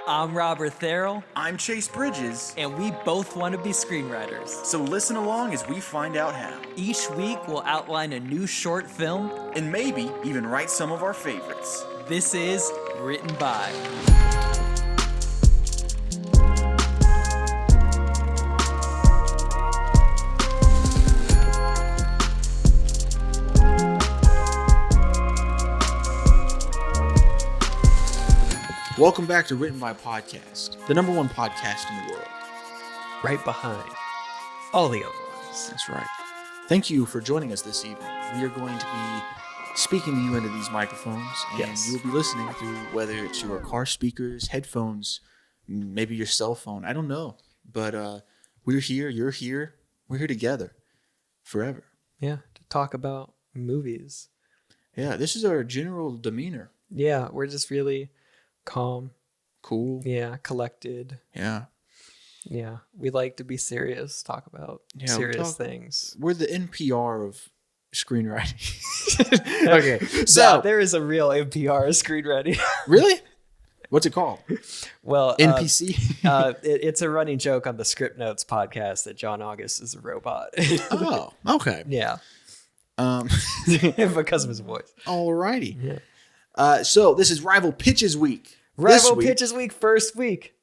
I'm Robert Therrell, I'm Chase Bridges, and we both want to be screenwriters. so listen along as we find out how. Each week, we'll outline a new short film. And maybe even write some of our favorites. This is Written By. Welcome back to Written By Podcast, the number one podcast in the world. Right behind all the other ones. That's right. Thank you for joining us this evening. We are going to be speaking to you into these microphones, and Yes. you'll be listening through whether it's your car speakers, headphones, maybe your cell phone. I don't know. But we're here, you're here, we're here together forever. Yeah, to talk about movies. Yeah, this is our general demeanor. Yeah, we're just really calm. Cool. Yeah, collected. Yeah. Yeah, we like to be serious, talk about serious things. We're the NPR of screenwriting. Okay, so Yeah, there is a real NPR screenwriting. really? What's it called? Well, NPC? it's a running joke on the Script Notes podcast that John August is a robot. Oh, okay. Yeah, Um, because of his voice. alrighty. Yeah. So this is Rival Pitches Week. This Rival week- Pitches Week, first week.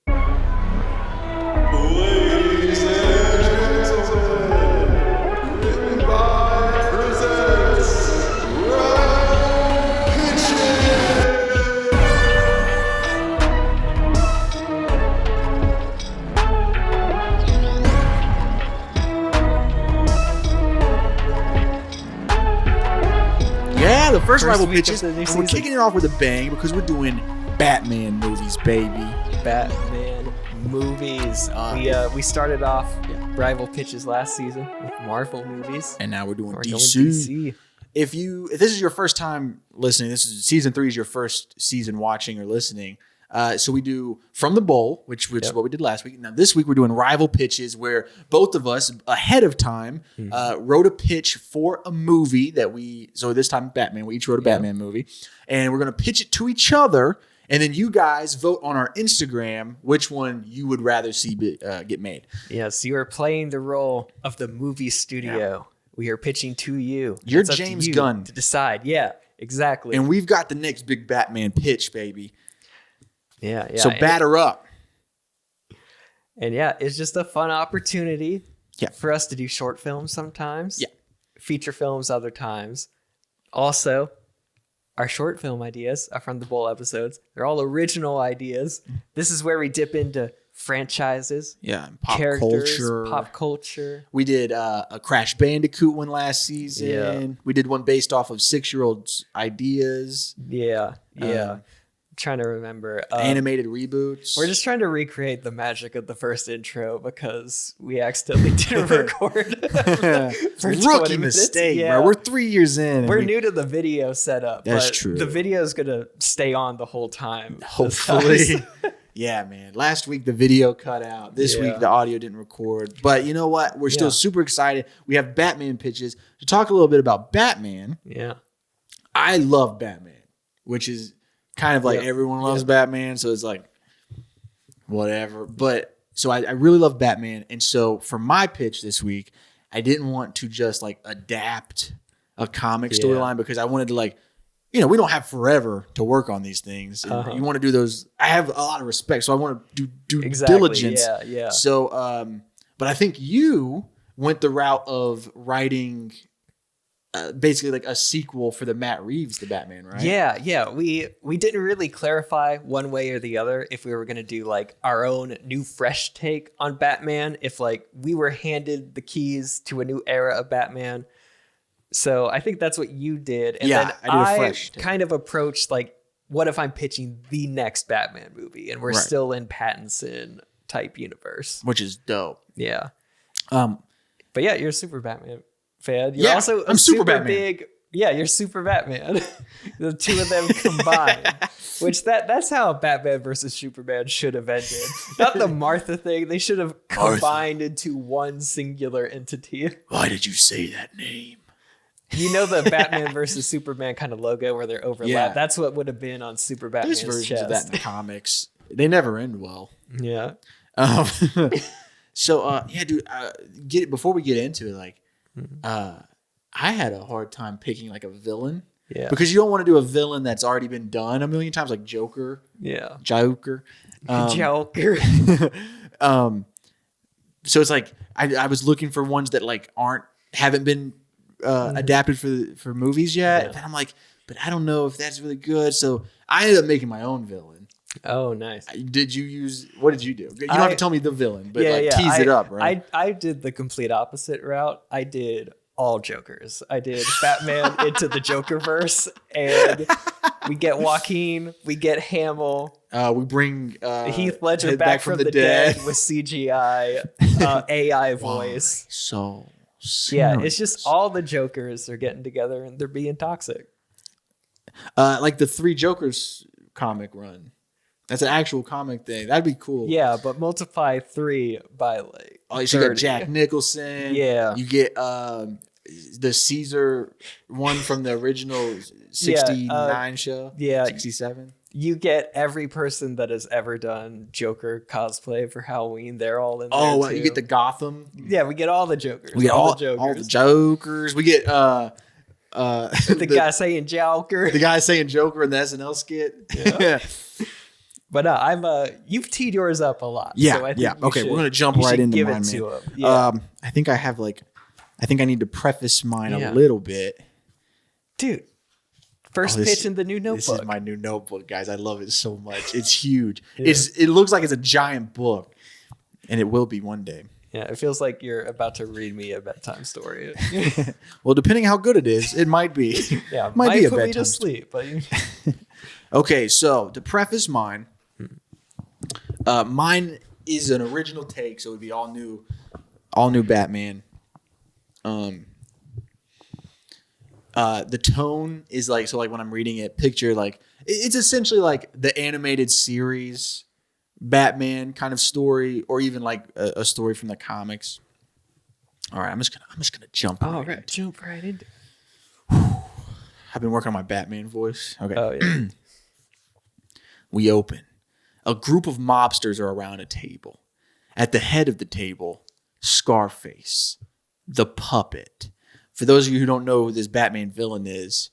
Ladies and gentlemen, Written By presents Rival Pitches. Yeah, the first First Rival week of Pitches. the new And we're season. kicking it off with a bang because we're doing Batman movies, baby. Batman movies. We started off Rival Pitches last season with Marvel movies. And now we're doing We're going DC. DC. If this is your first time listening, this is season 3 is your first season watching or listening. So we do From the Bowl, which is Yep. what we did last week. Now this week we're doing Rival Pitches, where both of us ahead of time wrote a pitch for a movie that so this time Batman. We each wrote a Batman movie, and we're gonna pitch it to each other, and then you guys vote on our Instagram which one you would rather see get made. Yes, you are playing the role of the movie studio. We are pitching to you. You're It's up to James you Gunn. to decide. Yeah, exactly. And we've got the next big Batman pitch, baby. yeah. So batter up. And yeah, it's just a fun opportunity Yeah. for us to do short films sometimes. Yeah. Feature films other times. Also, our short film ideas are from the Bowl episodes. They're all original ideas. This is where we dip into franchises, Yeah, and pop characters, culture. pop culture. We did a Crash Bandicoot one last season. Yeah. We did one based off of 6-year-olds' ideas, Yeah. Trying to remember. animated reboots. We're just trying to recreate the magic of the first intro because we accidentally didn't record. for 20 rookie minutes. mistake, Yeah. bro. We're 3 years in. and We're new to the video setup. That's but true. The video is gonna stay on the whole time. this Hopefully. time. Yeah, man. Last week the video cut out. This Yeah. week the audio didn't record. But you know what? We're still Yeah. super excited. We have Batman pitches. To talk a little bit about Batman, Yeah. I love Batman, which is kind of like Yep. everyone loves Batman. So it's like, whatever. But so I really love Batman. And so for my pitch this week, I didn't want to just like adapt a comic Yeah. storyline because I wanted to we don't have forever to work on these things. And you want to do those. I have a lot of respect. So I want to do Exactly. diligence. Yeah. So, but I think you went the route of writing basically like a sequel for the Matt Reeves The Batman, right? Yeah. We didn't really clarify one way or the other if we were gonna do like our own new fresh take on Batman, if like we were handed the keys to a new era of Batman. So I think that's what you did. And Yeah, then I did a fresh take. kind of approached like, what if I'm pitching the next Batman movie and we're Right. still in Pattinson type universe? Which is dope. Yeah. Um, But yeah, you're a super Batman fan. You're Yeah, also a I'm super Batman. big. Yeah, you're super Batman. The two of them combined. Which that's how Batman versus Superman should have ended. Not the Martha thing. They should have combined into one singular entity. Why did you say that name? You know the Batman versus Superman kind of logo where they're overlapped? Yeah. That's what would have been on Super Batman's There's versions chest. of that in the comics. They never end well. Yeah. Um, so yeah, dude. Before we get into it, like, I had a hard time picking like a villain. Yeah. Because you don't want to do a villain that's already been done a million times, like Joker. Yeah. Joker. Joker. So it's like I was looking for ones that like haven't been adapted for movies yet. Yeah. And I'm like, but I don't know if that's really good. So I ended up making my own villain. Oh, nice. What did you do? You don't have to tell me the villain, but tease it up, right? I did the complete opposite route. I did all Jokers. I did Batman into the Jokerverse, and we get Joaquin, we get Hamill. We bring Heath Ledger back from the dead with CGI, AI voice. So yeah, it's just all the Jokers are getting together and they're being toxic. Like the 3 Jokers comic run. That's an actual comic thing. That'd be cool. Yeah, but multiply 3 by like. Oh, so you got Jack Nicholson. Yeah. You get the Caesar one from the original 69 show. Yeah. 67. You get every person that has ever done Joker cosplay for Halloween. They're all in there. Oh, too. you get the Gotham. Yeah, we get all the Jokers. We get all the Jokers. all the Jokers. We get the guy saying Joker. The guy saying Joker in the SNL skit. Yeah. But you've teed yours up a lot. Yeah, so I think Okay, we're gonna jump right into give mine, it to man. him. Yeah. I think I need to preface mine Yeah. a little bit. Dude, first pitch in the new notebook. This is my new notebook, guys. I love it so much. It's huge. Yeah. It looks like it's a giant book, and it will be one day. Yeah, it feels like you're about to read me a bedtime story. Well, depending how good it is, it might be. Yeah, might be a put me bedtime to sleep. But Okay, so to preface mine, mine is an original take, so it would be all new Batman. The tone is like, so like when I'm reading it, picture like it's essentially like the animated series Batman kind of story, or even like a story from the comics. All right, I'm just gonna jump. All right, jump right into. I've been working on my Batman voice. Okay. Oh yeah. We open. A group of mobsters are around a table. At the head of the table, Scarface, the puppet. For those of you who don't know who this Batman villain is,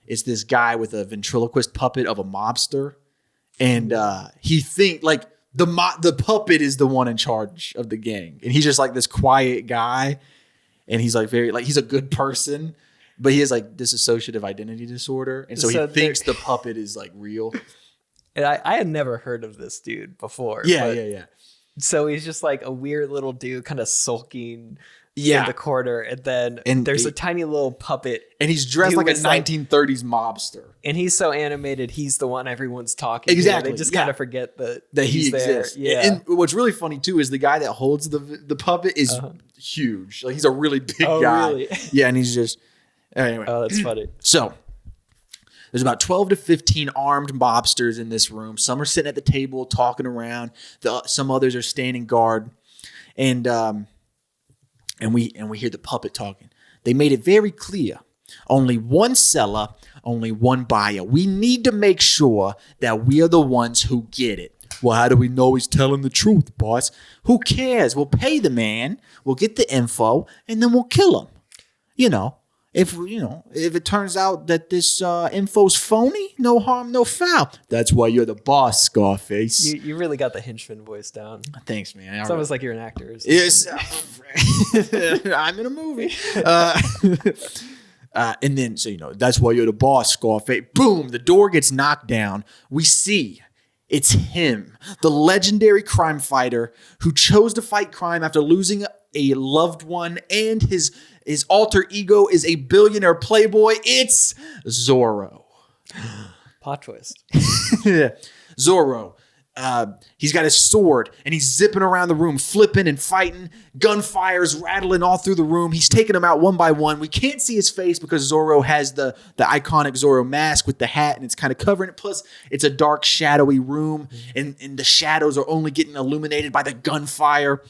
it's this guy with a ventriloquist puppet of a mobster. And he like the puppet is the one in charge of the gang. And he's just like this quiet guy. And he's like he's a good person, but he has like dissociative identity disorder. And so he thinks the puppet is like real. And I had never heard of this dude before. Yeah. So he's just like a weird little dude kind of sulking in the corner. And then there's a tiny little puppet. And he's dressed like a 1930s mobster. And he's so animated, he's the one everyone's talking exactly. to. They just kind of forget that he there. exists. Yeah. And what's really funny too is the guy that holds the puppet is huge. Like he's a really big guy. Really? Yeah, and he's just anyway. Oh, that's funny. So there's about 12 to 15 armed mobsters in this room. Some are sitting at the table talking around. Some others are standing guard. And we hear the puppet talking. They made it very clear. Only one seller, only one buyer. We need to make sure that we are the ones who get it. Well, how do we know he's telling the truth, boss? Who cares? We'll pay the man. We'll get the info, and then we'll kill him. If it turns out that this info's phony, no harm, no foul. That's why you're the boss, Scarface. You really got the henchman voice down. Thanks, man. It's almost like you're an actor. Yes, I'm in a movie. And then, that's why you're the boss, Scarface. Boom, the door gets knocked down. We see it's him, the legendary crime fighter who chose to fight crime after losing a loved one, and his alter ego is a billionaire playboy. It's Zorro. Plot twist. Zorro. He's got his sword and he's zipping around the room, flipping and fighting. Gunfire's rattling all through the room. He's taking them out one by one. We can't see his face because Zorro has the iconic Zorro mask with the hat, and it's kind of covering it. Plus, it's a dark, shadowy room, and the shadows are only getting illuminated by the gunfire.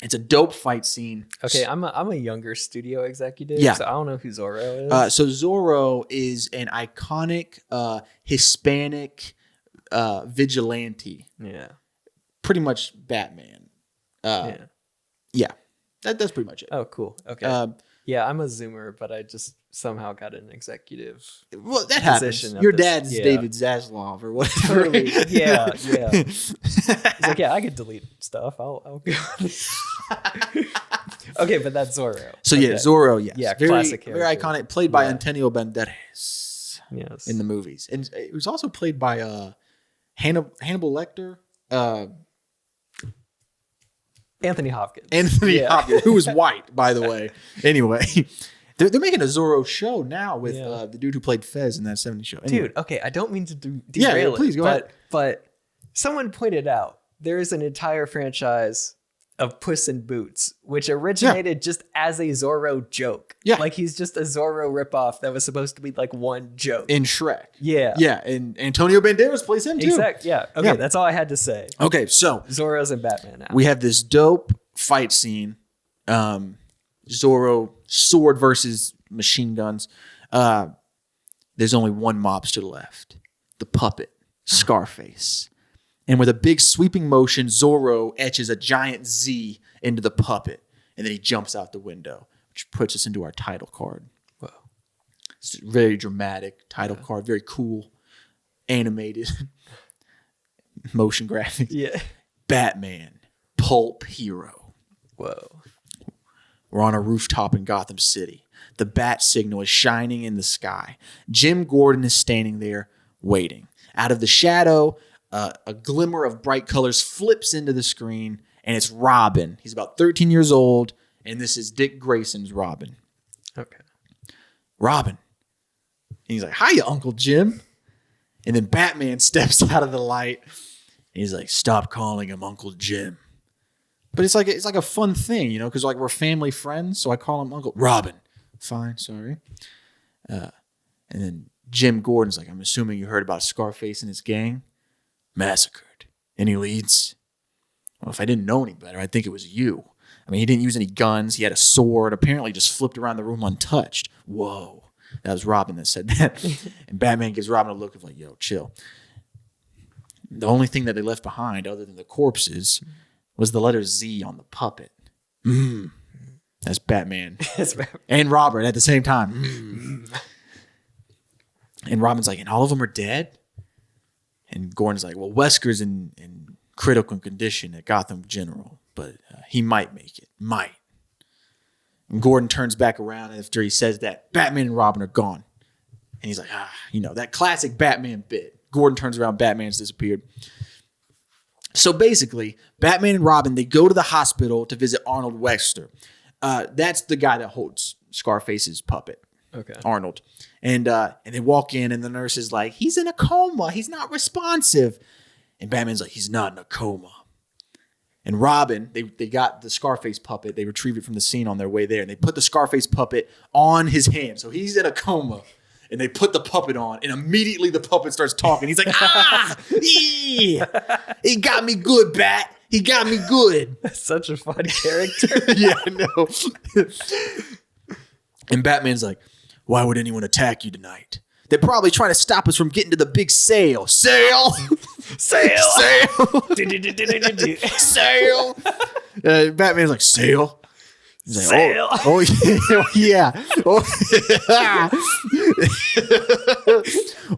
It's a dope fight scene. Okay, I'm a younger studio executive, so I don't know who Zorro is. So Zorro is an iconic Hispanic vigilante. Yeah. Pretty much Batman. Yeah. That's pretty much it. Oh, cool. Okay. Yeah, I'm a Zoomer, but I just somehow got an executive. Well, that happens. position Your at this- dad's yeah. David Zaslav or whatever. Totally. Yeah. He's like, yeah, I could delete stuff. I'll go. Okay, but that's Zorro. So Okay. yeah, Zorro, yes. Yeah, very, classic very character. iconic. Played by Yeah. Antonio Banderas Yes. in the movies. And it was also played by Hannibal Lecter. Anthony Hopkins. Anthony Yeah. Hopkins, who was white, by the way. Anyway, they're making a Zorro show now with the dude who played Fez in that 70s show. Anyway. Dude, okay, I don't mean to Yeah, derail please, it, go ahead. but someone pointed out there is an entire franchise of Puss in Boots, which originated just as a Zorro joke. Yeah. Like he's just a Zorro ripoff that was supposed to be like one joke. In Shrek. Yeah. Yeah, and Antonio Banderas plays him too. Exactly. Yeah. Okay, Yeah. that's all I had to say. Okay, so Zorro's in Batman now. we have this dope fight scene. Zorro sword versus machine guns. There's only one mobster left. The puppet, Scarface. And with a big sweeping motion, Zorro etches a giant Z into the puppet. And then he jumps out the window, which puts us into our title card. Whoa. It's a very dramatic title card, very cool, animated, motion graphics. Yeah. Batman, pulp hero. Whoa. We're on a rooftop in Gotham City. The bat signal is shining in the sky. Jim Gordon is standing there waiting. Out of the shadow, a glimmer of bright colors flips into the screen, and it's Robin. He's about 13 years old, and this is Dick Grayson's Robin. Okay. Robin. And he's like, hiya, Uncle Jim. And then Batman steps out of the light, and he's like, stop calling him Uncle Jim. But it's like a fun thing, you know, because like we're family friends, so I call him Uncle Robin. Fine, sorry. And then Jim Gordon's like, I'm assuming you heard about Scarface and his gang massacred. Any leads? Well, if I didn't know any better, I'd think it was you. I mean, he didn't use any guns. He had a sword. Apparently, just flipped around the room untouched. Whoa, that was Robin that said that. And Batman gives Robin a look of like, yo, chill. The only thing that they left behind, other than the corpses, was the letter Z on the puppet. That's Batman. And Robert at the same time. And Robin's like, and all of them are dead? And Gordon's like, well, Wesker's in critical condition at Gotham General, but he might make it. Might. And Gordon turns back around after he says that. Batman and Robin are gone. And he's like, that classic Batman bit. Gordon turns around, Batman's disappeared. So basically, Batman and Robin, they go to the hospital to visit Arnold Wexler. That's the guy that holds Scarface's puppet. Okay. Arnold. And they walk in, and the nurse is like, he's in a coma. He's not responsive. And Batman's like, he's not in a coma. And Robin, they got the Scarface puppet. They retrieved it from the scene on their way there. And they put the Scarface puppet on his hand. So he's in a coma. And they put the puppet on. And immediately the puppet starts talking. He's like, yeah. He got me good, Bat. He got me good. That's such a fun character. Yeah, I know. And Batman's like, why would anyone attack you tonight? They're probably trying to stop us from getting to the big sale. Sale! Sale! Sale! Sale! Batman's like, sale? He's like, Sale! Oh, yeah. Oh, yeah.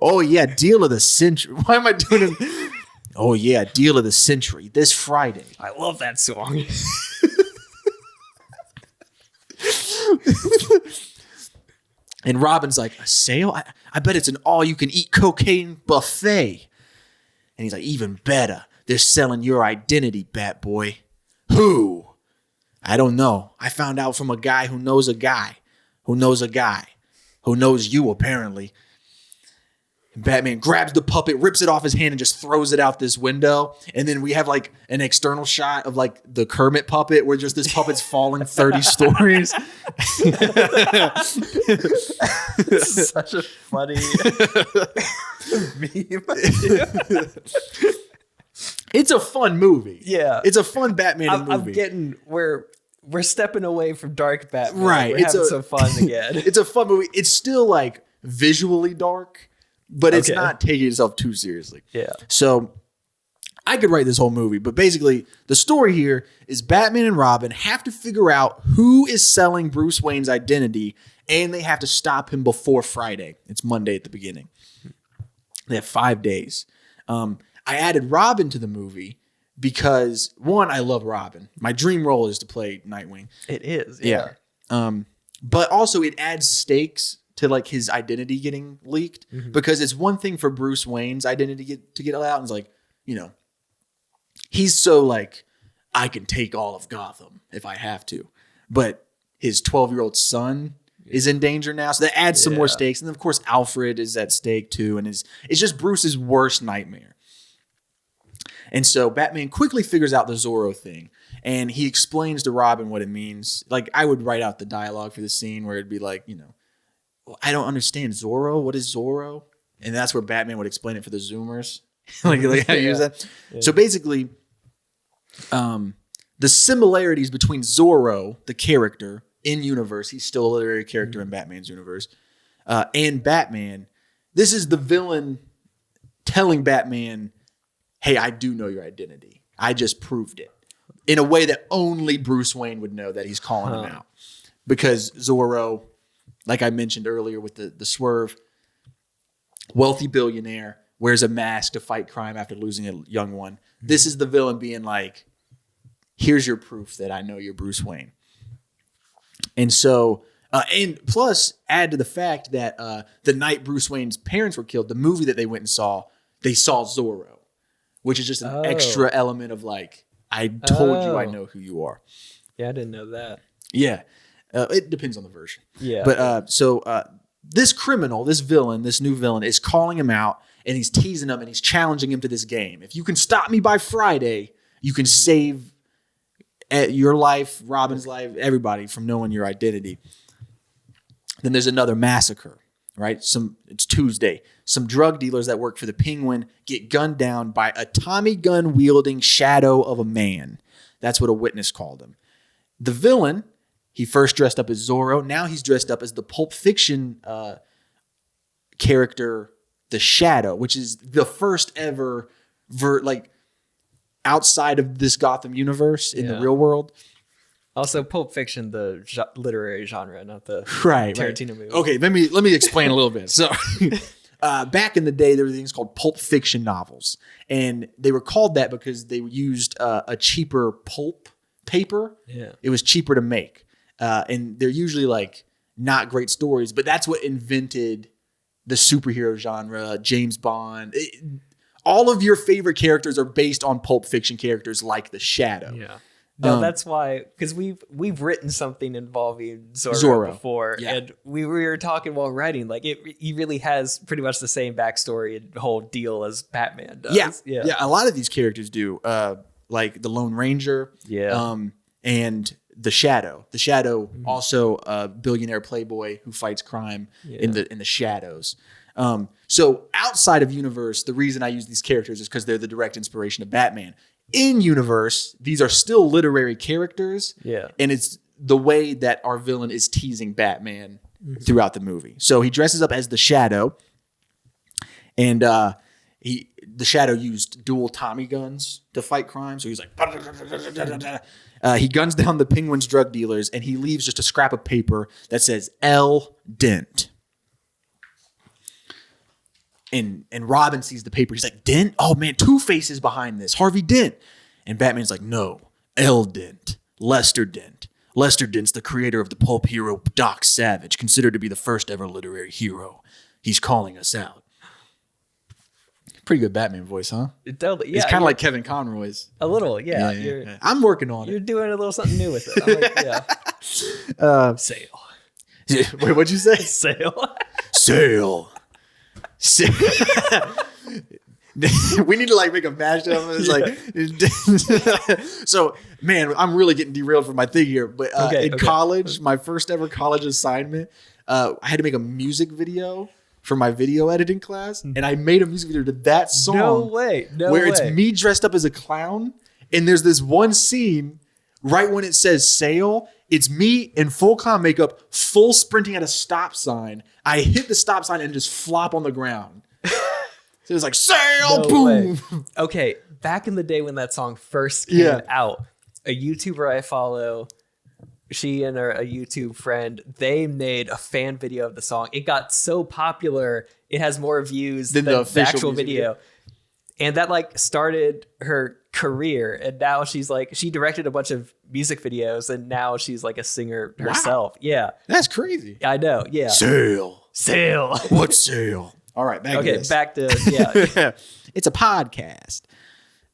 Oh, yeah. Deal of the century. Why am I doing it? Oh, yeah. Deal of the century. This Friday. I love that song. And Robin's like, a sale? I bet it's an all-you-can-eat cocaine buffet. And he's like, even better. They're selling your identity, Bat Boy. Who? I don't know. I found out from a guy who knows a guy who knows a guy who knows you, apparently. And Batman grabs the puppet, rips it off his hand, and just throws it out this window. And then we have like an external shot of like the Kermit puppet where just this puppet's falling 30 stories. Such a funny meme. It's a fun movie. Yeah. It's a fun Batman movie. I'm getting we're stepping away from dark Batman. Right. We're having some fun again. It's a fun movie. It's still like visually dark, but it's Okay. not taking itself too seriously. Yeah. So I could write this whole movie, but basically the story here is Batman and Robin have to figure out who is selling Bruce Wayne's identity, and they have to stop him before Friday. It's Monday at the beginning. They have 5 days. I added Robin to the movie because, one, I love Robin. My dream role is to play Nightwing. It is. Yeah. But also it adds stakes to like his identity getting leaked, because it's one thing for Bruce Wayne's identity to get out, and it's like, you know, he's so like, I can take all of Gotham if I have to. But his 12-year-old son is in danger now. So that adds some more stakes. And then, of course, Alfred is at stake too. And it's just Bruce's worst nightmare. And so Batman quickly figures out the Zorro thing. And he explains to Robin what it means. Like, I would write out the dialogue for the scene where it'd be like, you know, well, I don't understand Zorro. What is Zorro? And that's where Batman would explain it for the Zoomers. like how you use that. Yeah. So basically, the similarities between Zorro, the character in universe, he's still a literary character in Batman's universe, and Batman. This is the villain telling Batman, hey, I do know your identity. I just proved it. In a way that only Bruce Wayne would know that he's calling him out. Because Zorro, like I mentioned earlier with the swerve, wealthy billionaire, wears a mask to fight crime after losing a young one. This is the villain being like, here's your proof that I know you're Bruce Wayne. And so, and plus add to the fact that the night Bruce Wayne's parents were killed, the movie that they went and saw, they saw Zorro, which is just an extra element of like, I told you I know who you are. Yeah, I didn't know that. Yeah. It depends on the version. Yeah. But so this criminal, this villain, this new villain is calling him out, and he's teasing him and he's challenging him to this game. If you can stop me by Friday, you can save your life, Robin's life, everybody from knowing your identity. Then there's another massacre, right? It's Tuesday. Some drug dealers that work for the Penguin get gunned down by a Tommy gun wielding shadow of a man. That's what a witness called him. The villain, he first dressed up as Zorro. Now he's dressed up as the Pulp Fiction character, the Shadow, which is the first ever outside of this Gotham universe in the real world. Also, Pulp Fiction, the literary genre, not the Tarantino movie. Okay, let me explain a little bit. So, back in the day, there were things called Pulp Fiction novels, and they were called that because they used a cheaper pulp paper. Yeah, it was cheaper to make, and they're usually like not great stories, but that's what invented the superhero genre. James Bond. All of your favorite characters are based on Pulp Fiction characters like the Shadow. Yeah. No, that's why, because we've written something involving Zorro before, and we were talking while writing, like he really has pretty much the same backstory and whole deal as Batman does. Yeah. A lot of these characters do, like the Lone Ranger, and the Shadow. The Shadow also a billionaire playboy who fights crime in the shadows. So outside of universe, the reason I use these characters is because they're the direct inspiration of Batman. In universe, these are still literary characters. Yeah. And it's the way that our villain is teasing Batman throughout the movie. So he dresses up as the Shadow, and the Shadow used dual Tommy guns to fight crime. So he's like, he guns down the Penguin's drug dealers, and he leaves just a scrap of paper that says L. Dent. And Robin sees the paper. He's like, Dent? Oh, man, Two-Face is behind this. Harvey Dent. And Batman's like, no, L. Dent. Lester Dent. Lester Dent's the creator of the pulp hero Doc Savage, considered to be the first ever literary hero. He's calling us out. Pretty good Batman voice, huh? It's kind of like Kevin Conroy's. A little, yeah. I'm working on it. You're doing a little something new with it. I'm like, Sale. Wait, what'd you say? Sale. Sale. We need to like make a mashup. It's like, so man, I'm really getting derailed from my thing here. But in college, my first ever college assignment, I had to make a music video for my video editing class, and I made a music video to that song. No way. It's me dressed up as a clown, and there's this one scene right when it says "Sail." It's me in full clown makeup, full sprinting at a stop sign. I hit the stop sign and just flop on the ground. So it was like sail, No boom. way. Okay, back in the day when that song first came out, a YouTuber I follow, she and a YouTube friend, they made a fan video of the song. It got so popular, it has more views than the actual video. And that like started her career. And now she's like, she directed a bunch of music videos and now she's like a singer herself. Wow. Yeah. That's crazy. I know. Yeah. Sail. What's sail? All right. Back to this. Back to, yeah. It's a podcast.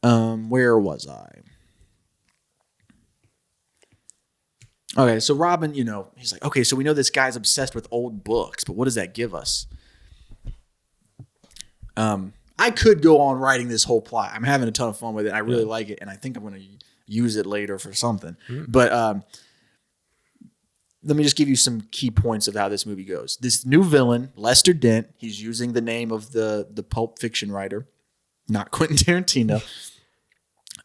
Where was I? Okay, so Robin, he's like, okay, so we know this guy's obsessed with old books, but what does that give us? I could go on writing this whole plot. I'm having a ton of fun with it. I really like it, and I think I'm going to use it later for something. Mm-hmm. But let me just give you some key points of how this movie goes. This new villain, Lester Dent, he's using the name of the Pulp Fiction writer, not Quentin Tarantino.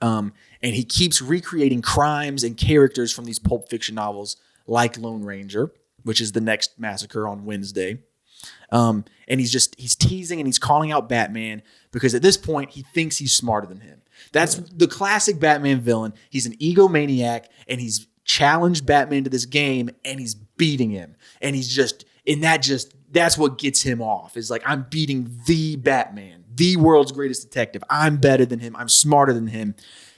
And he keeps recreating crimes and characters from these Pulp Fiction novels, like Lone Ranger, which is the next massacre on Wednesday. And he's teasing and he's calling out Batman because at this point he thinks he's smarter than him. That's the classic Batman villain. He's an egomaniac and he's challenged Batman to this game and he's beating him. And that's what gets him off. Is like, I'm beating the Batman, the world's greatest detective. I'm better than him. I'm smarter than him.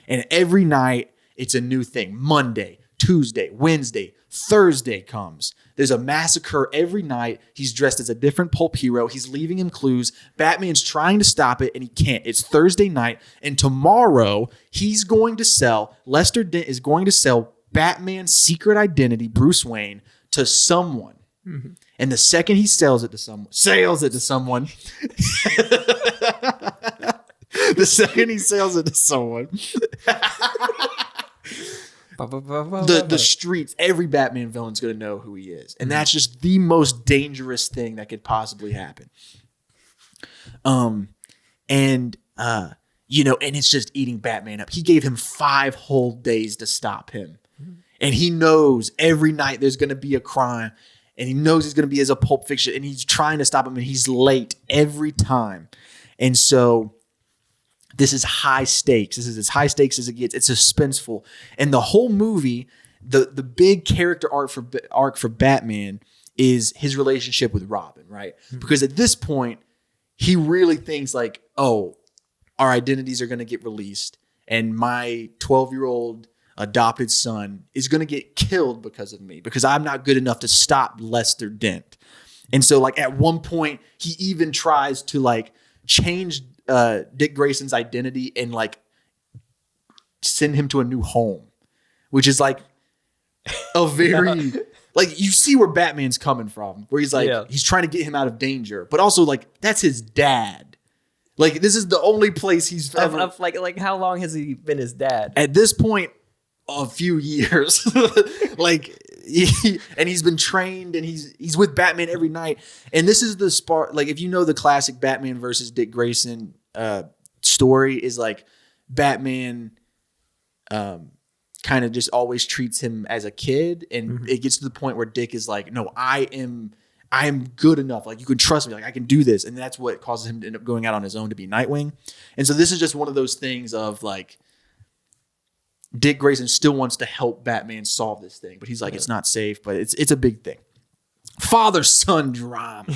And every night it's a new thing. Monday, Tuesday, Wednesday, Thursday comes. There's a massacre every night. He's dressed as a different pulp hero. He's leaving him clues. Batman's trying to stop it and he can't. It's Thursday night. And tomorrow Lester Dent is going to sell Batman's secret identity, Bruce Wayne, to someone. Mm-hmm. And the second he sells it to someone, the second he sells it to someone, the streets, every Batman villain's going to know who he is. And that's just the most dangerous thing that could possibly happen. And it's just eating Batman up. He gave him 5 whole days to stop him. And he knows every night there's going to be a crime. And he knows he's going to be as a Pulp Fiction. And he's trying to stop him. And he's late every time. And so this is high stakes. This is as high stakes as it gets. It's suspenseful. And the whole movie, the big character arc for Batman is his relationship with Robin, right? Mm-hmm. Because at this point, he really thinks like, oh, our identities are going to get released. And my 12-year-old adopted son is going to get killed because of me, because I'm not good enough to stop Lester Dent. And so like at one point, he even tries to like change Dick Grayson's identity and like send him to a new home, which is like a very like, you see where Batman's coming from, where he's like, he's trying to get him out of danger, but also like that's his dad. Like this is the only place he's ever like how long has he been his dad? At this point, a few years. And he's been trained and he's with Batman every night. And this is the spark. Like if you know the classic Batman versus Dick Grayson story, is like Batman kind of just always treats him as a kid, and it gets to the point where Dick is like, no, I am good enough. Like you can trust me. Like I can do this. And that's what causes him to end up going out on his own to be Nightwing. And so this is just one of those things of like, Dick Grayson still wants to help Batman solve this thing, but he's like, it's not safe, but it's a big thing. Father-son drama.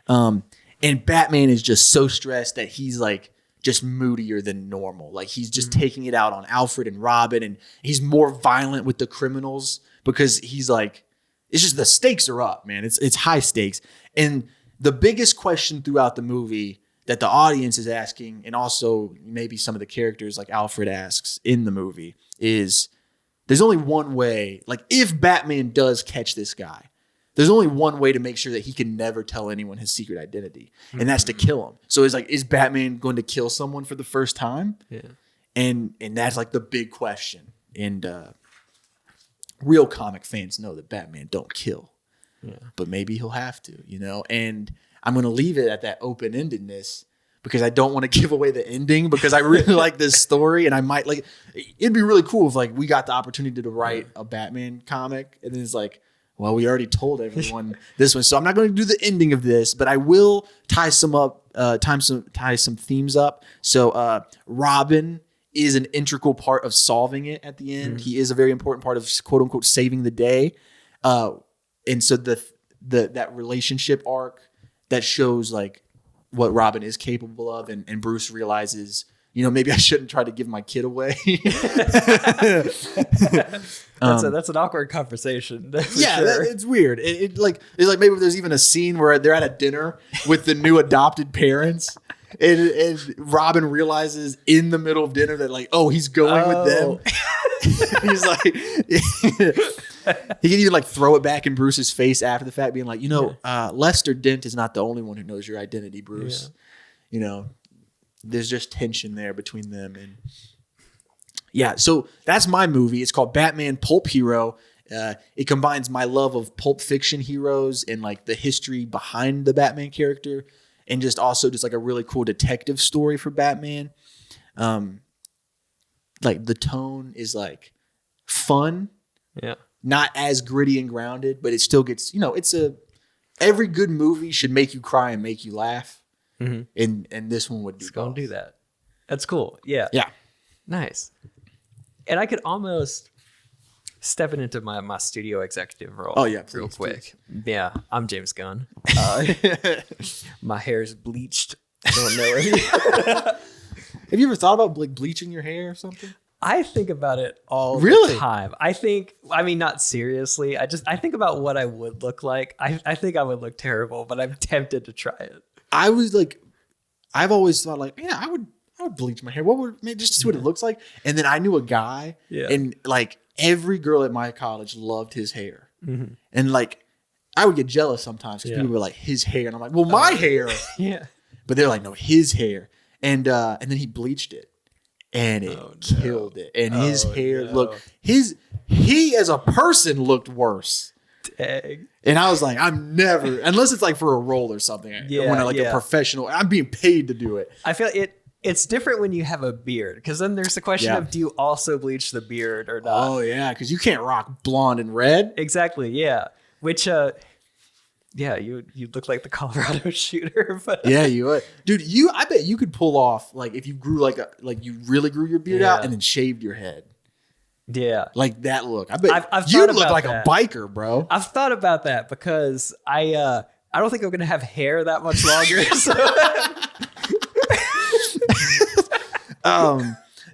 And Batman is just so stressed that he's like just moodier than normal. Like he's just taking it out on Alfred and Robin, and he's more violent with the criminals because he's like, it's just the stakes are up, man. It's high stakes. And the biggest question throughout the movie that the audience is asking, and also maybe some of the characters like Alfred asks in the movie, is there's only one way. Like if Batman does catch this guy, there's only one way to make sure that he can never tell anyone his secret identity, and that's to kill him. So it's like, is Batman going to kill someone for the first time? Yeah. And that's like the big question. And real comic fans know that Batman don't kill, but maybe he'll have to, and I'm going to leave it at that open-endedness because I don't want to give away the ending, because I really like this story, and I might it'd be really cool if like we got the opportunity to write a Batman comic, and then it's like, Well, we already told everyone this one, so I'm not going to do the ending of this, but I will tie some themes up. So Robin is an integral part of solving it at the end. He is a very important part of quote unquote saving the day. And so that relationship arc that shows like what Robin is capable of, and Bruce realizes, maybe I shouldn't try to give my kid away. That's an awkward converbin. Sure. It's weird. It's like maybe there's even a scene where they're at a dinner with the new adopted parents, and Robin realizes in the middle of dinner that like, oh, he's going with them. He's like, he can even like throw it back in Bruce's face after the fact, being like, Lester Dent is not the only one who knows your identity, Bruce. Yeah. There's just tension there between them. And yeah, so that's my movie. It's called Batman Pulp Hero. It combines my love of Pulp Fiction heroes and like the history behind the Batman character, and just also just like a really cool detective story for Batman. Like the tone is like fun. Yeah. Not as gritty and grounded, but it still gets, every good movie should make you cry and make you laugh. Mm-hmm. And this one would do. It's going to do that. That's cool. Yeah. Yeah. Nice. And I could almost step into my studio executive role. Oh yeah, real quick. Please. Yeah, I'm James Gunn. My hair is bleached. I don't know if Have you ever thought about like bleaching your hair or something? I think about it all the time. I mean, not seriously. I think about what I would look like. I think I would look terrible, but I'm tempted to try it. I've always thought like, yeah, I would bleach my hair. Just to see what it looks like. And then I knew a guy, and like every girl at my college loved his hair. Mm-hmm. And like, I would get jealous sometimes because people were like, his hair. And I'm like, well, my hair. Yeah. But they're like, no, his hair. And then he bleached it. And it killed it. And his hair looked, he as a person looked worse. Dang. And I was like, I'm never, unless it's like for a role or something. When I like a professional, I'm being paid to do it. I feel it's different when you have a beard, because then there's the question of, do you also bleach the beard or not? Oh yeah, because you can't rock blonde and red. Exactly. Yeah. Which you look like the Colorado shooter. But yeah, you would, dude. I bet you could pull off like if you grew like you really grew your beard out and then shaved your head. Yeah, like that look. I bet you'd look like a biker, bro. I've thought about that because I don't think I'm gonna have hair that much longer.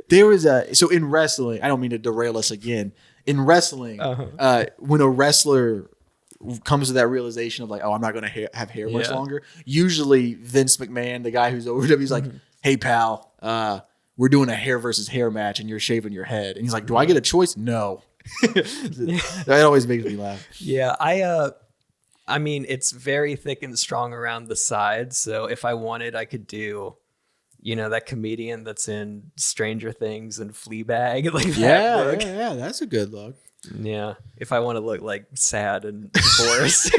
There was so in wrestling. I don't mean to derail us again. In wrestling, when a wrestler comes to that realization of like, oh, I'm not going to have hair much longer. Usually Vince McMahon, the guy who's over he's like, hey pal, we're doing a hair versus hair match and you're shaving your head. And he's like, do I get a choice? No. That always makes me laugh. Yeah. I mean, it's very thick and strong around the sides. So if I wanted, I could do, that comedian that's in Stranger Things and Fleabag. Like that look. Yeah. That's a good look. Yeah, if I want to look like sad and divorced.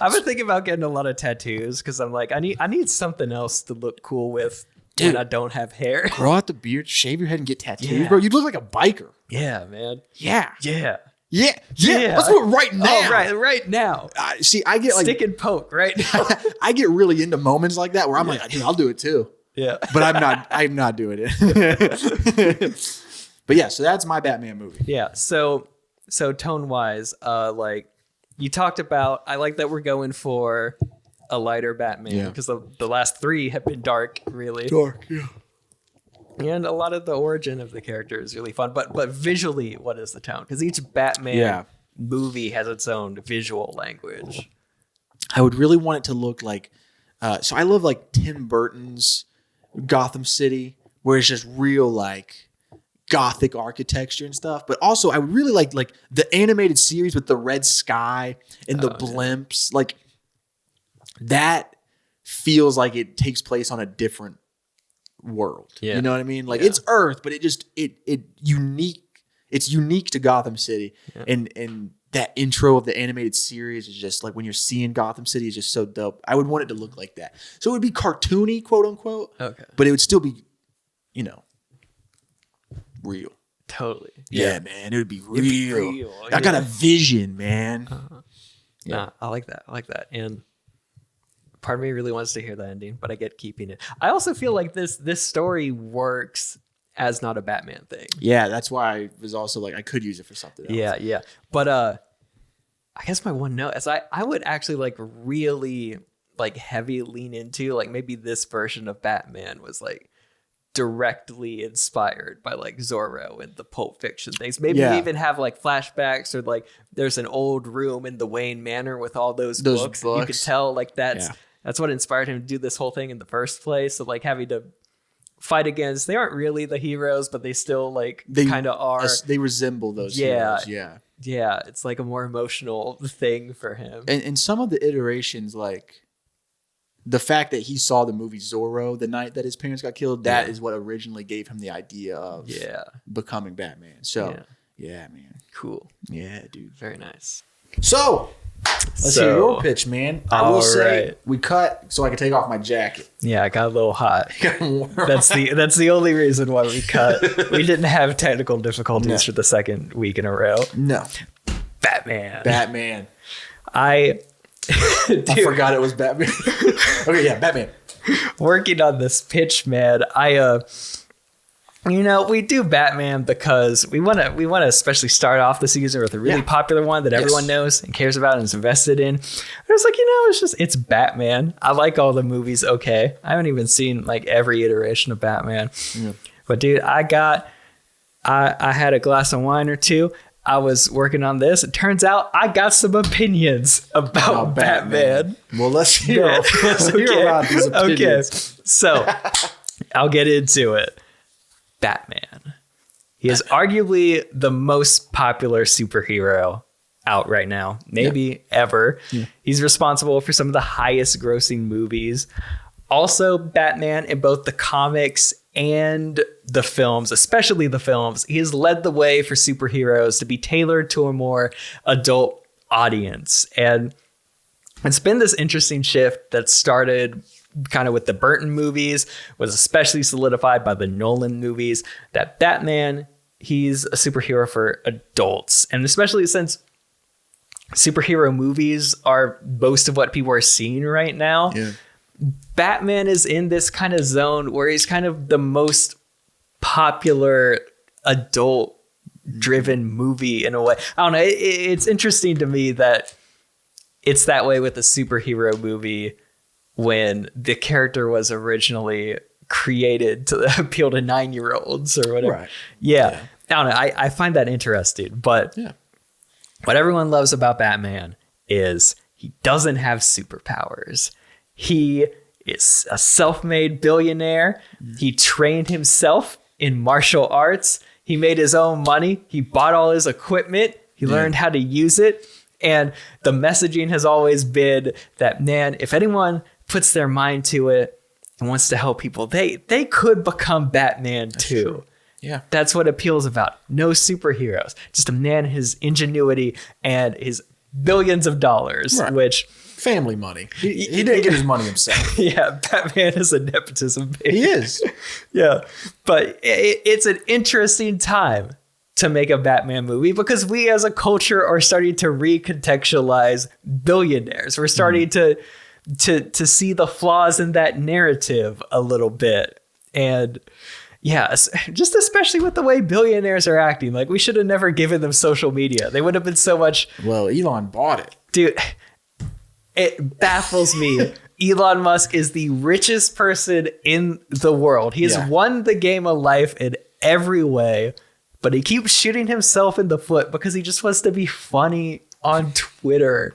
I've been thinking about getting a lot of tattoos because I'm like, I need something else to look cool with when I don't have hair. Grow out the beard, shave your head, and get tattoos, bro. You look like a biker. Yeah, man. Yeah. Yeah. Let's do it right now. Oh, right now. See, I get like stick and poke right now. I get really into moments like that where I'm like, dude, I'll do it too. Yeah, but I'm not doing it. But yeah, so that's my Batman movie. Yeah. So tone wise, like you talked about, I like that we're going for a lighter Batman because the last three have been dark, really. Dark, yeah. And a lot of the origin of the character is really fun. But visually, what is the tone? Because each Batman movie has its own visual language. I would really want it to look like, so I love like Tim Burton's Gotham City, where it's just real like Gothic architecture and stuff, but also I would really like the animated series with the red sky and the blimps. Like that feels like it takes place on a different world. Yeah. You know what I mean? Like it's Earth, but it's unique to Gotham City. Yeah. And that intro of the animated series is just like when you're seeing Gotham City is just so dope. I would want it to look like that. So it would be cartoony, quote unquote. Okay. But it would still be, real. Totally. Yeah, man, it would be It'd be real. real, I got yeah. a vision, man. Yeah. Nah, I like that. And part of me really wants to hear the ending, but I get keeping it. I also feel like this story works as not a Batman thing. Yeah, that's why I was also like, I could use it for something else. Yeah. But I guess my one note is I would actually like really like heavy lean into like maybe this version of Batman was like directly inspired by like Zorro and the Pulp Fiction things. Maybe we even have like flashbacks or like there's an old room in the Wayne Manor with all those books. You could tell like that's what inspired him to do this whole thing in the first place. So like having to fight against, they aren't really the heroes, but they still like kind of are. They resemble those heroes. Yeah, it's like a more emotional thing for him. And some of the iterations, like the fact that he saw the movie Zorro the night that his parents got killed, that is what originally gave him the idea of becoming Batman. So, yeah, man. Cool. Yeah, dude. Very nice. So, let's hear your pitch, man. I will say we cut so I can take off my jacket. Yeah, I got a little hot. That's the only reason why we cut. We didn't have technical difficulties for the second week in a row. No. Batman. I forgot it was Batman. Okay, yeah, Batman. Working on this pitch, man. We do Batman because we want to especially start off the season with a really popular one that everyone knows and cares about and is invested in. But it's like, it's Batman. I like all the movies. Okay. I haven't even seen like every iteration of Batman. Yeah. But dude, I had a glass of wine or two. I was working on this. It turns out I got some opinions about Batman. Well, let's hear about these opinions. Okay, so I'll get into it. Batman. He is arguably the most popular superhero out right now, maybe ever. Yeah. He's responsible for some of the highest grossing movies. Also, Batman in both the comics and the films, especially the films, he has led the way for superheroes to be tailored to a more adult audience. And it's been this interesting shift that started kind of with the Burton movies, was especially solidified by the Nolan movies, that Batman, he's a superhero for adults. And especially since superhero movies are most of what people are seeing right now, Batman is in this kind of zone where he's kind of the most popular adult driven movie in a way. I don't know. It's interesting to me that it's that way with a superhero movie when the character was originally created to appeal to 9-year-olds or whatever. Right. Yeah. I don't know. I find that interesting, but what everyone loves about Batman is he doesn't have superpowers. He is a self-made billionaire. He trained himself in martial arts. He made his own money. He bought all his equipment. He learned how to use it. And the messaging has always been that, man, if anyone puts their mind to it and wants to help people, they could become Batman too. True. Yeah. That's what appeals about. No superheroes. Just a man, his ingenuity and his billions of dollars, which... family money. He didn't get his money himself. Yeah, Batman is a nepotism baby. He is. Yeah, but it's an interesting time to make a Batman movie because we as a culture are starting to recontextualize billionaires. We're starting to see the flaws in that narrative a little bit. And yeah, just especially with the way billionaires are acting. Like, we should have never given them social media. They would have been so much... Well, Elon bought it. Dude... It baffles me. Elon Musk is the richest person in the world. He has won the game of life in every way, but he keeps shooting himself in the foot because he just wants to be funny on Twitter.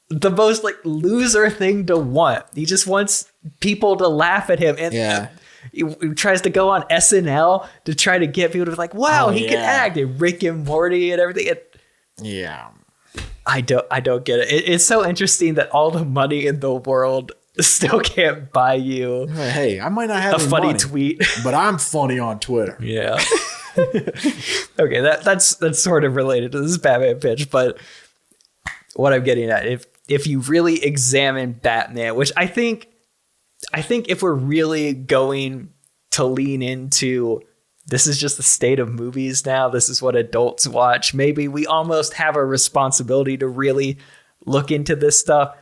The most like loser thing to want. He just wants people to laugh at him. And he tries to go on SNL to try to get people to be like, wow, he can act. And Rick and Morty and everything. I don't get it. It's so interesting that all the money in the world still can't buy you. Hey, I might not have a funny money, tweet, but I'm funny on Twitter. Yeah. Okay, that's sort of related to this Batman pitch, but what I'm getting at, if you really examine Batman, which I think if we're really going to lean into this is just the state of movies now. This is what adults watch. Maybe we almost have a responsibility to really look into this stuff.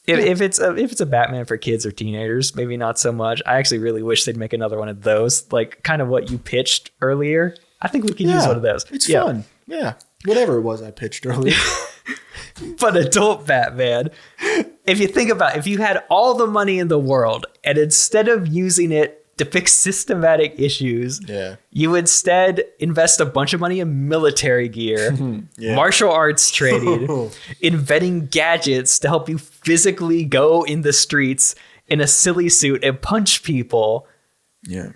If it's a Batman for kids or teenagers, maybe not so much. I actually really wish they'd make another one of those, like kind of what you pitched earlier. I think we could use one of those. It's fun. Yeah. Whatever it was I pitched earlier. But adult Batman, if you think about it, if you had all the money in the world and instead of using it to fix systematic issues, you instead invest a bunch of money in military gear, martial arts training, inventing gadgets to help you physically go in the streets in a silly suit and punch people. Yeah.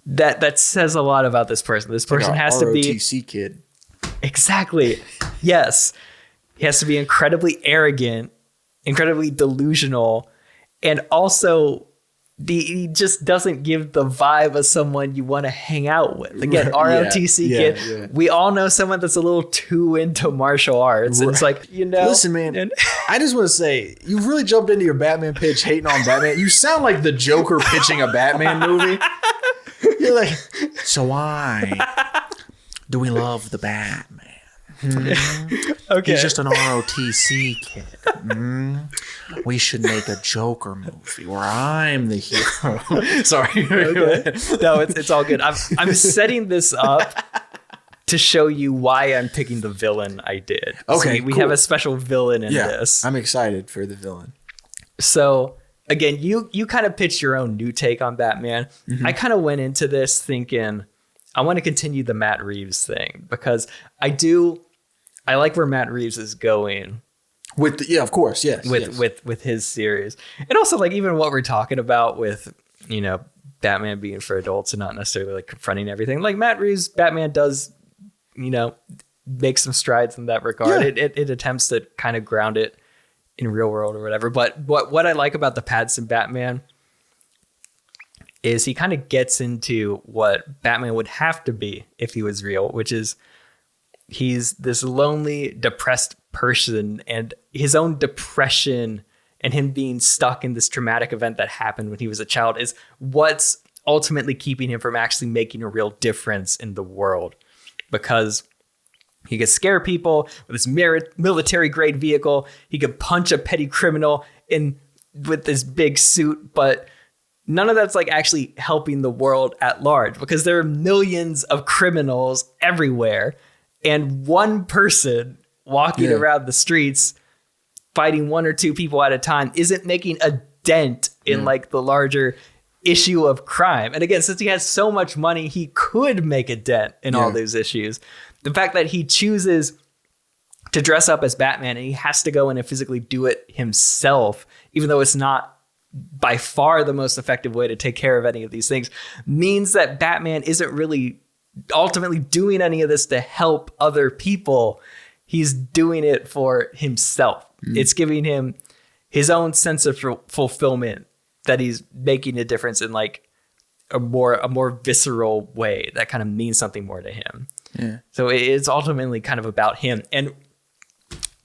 That says a lot about this person. This person like has to be ROTC kid. Exactly. Yes. He has to be incredibly arrogant, incredibly delusional, and also he just doesn't give the vibe of someone you want to hang out with. Again, ROTC kid. Yeah. We all know someone that's a little too into martial arts. And it's like, Listen, man, I just want to say, you really jumped into your Batman pitch hating on Batman. You sound like the Joker pitching a Batman movie. You're like, so why do we love the Batman? Okay. He's just an ROTC kid. We should make a Joker movie where I'm the hero. Sorry. Okay. No, it's all good. I'm setting this up to show you why I'm picking the villain I did. Okay, so we have a special villain in this. I'm excited for the villain. So again, you kind of pitched your own new take on Batman. I kind of went into this thinking I want to continue the Matt Reeves thing because I like where Matt Reeves is going of course. Yes. With his series. And also like even what we're talking about with, Batman being for adults and not necessarily like confronting everything. Like Matt Reeves, Batman does, make some strides in that regard. Yeah. It attempts to kind of ground it in real world or whatever. But what I like about the Pattinson Batman is he kind of gets into what Batman would have to be if he was real, which is he's this lonely, depressed person, and his own depression and him being stuck in this traumatic event that happened when he was a child is what's ultimately keeping him from actually making a real difference in the world, because he could scare people with his military grade vehicle. He could punch a petty criminal with this big suit, but none of that's like actually helping the world at large because there are millions of criminals everywhere. And one person walking around the streets fighting one or two people at a time isn't making a dent in like the larger issue of crime. And again, since he has so much money, he could make a dent in all those issues. The fact that he chooses to dress up as Batman and he has to go in and physically do it himself, even though it's not by far the most effective way to take care of any of these things, means that Batman isn't really ultimately doing any of this to help other people. He's doing it for himself. It's giving him his own sense of fulfillment that he's making a difference in like a more visceral way that kind of means something more to him. Yeah. So it's ultimately kind of about him. And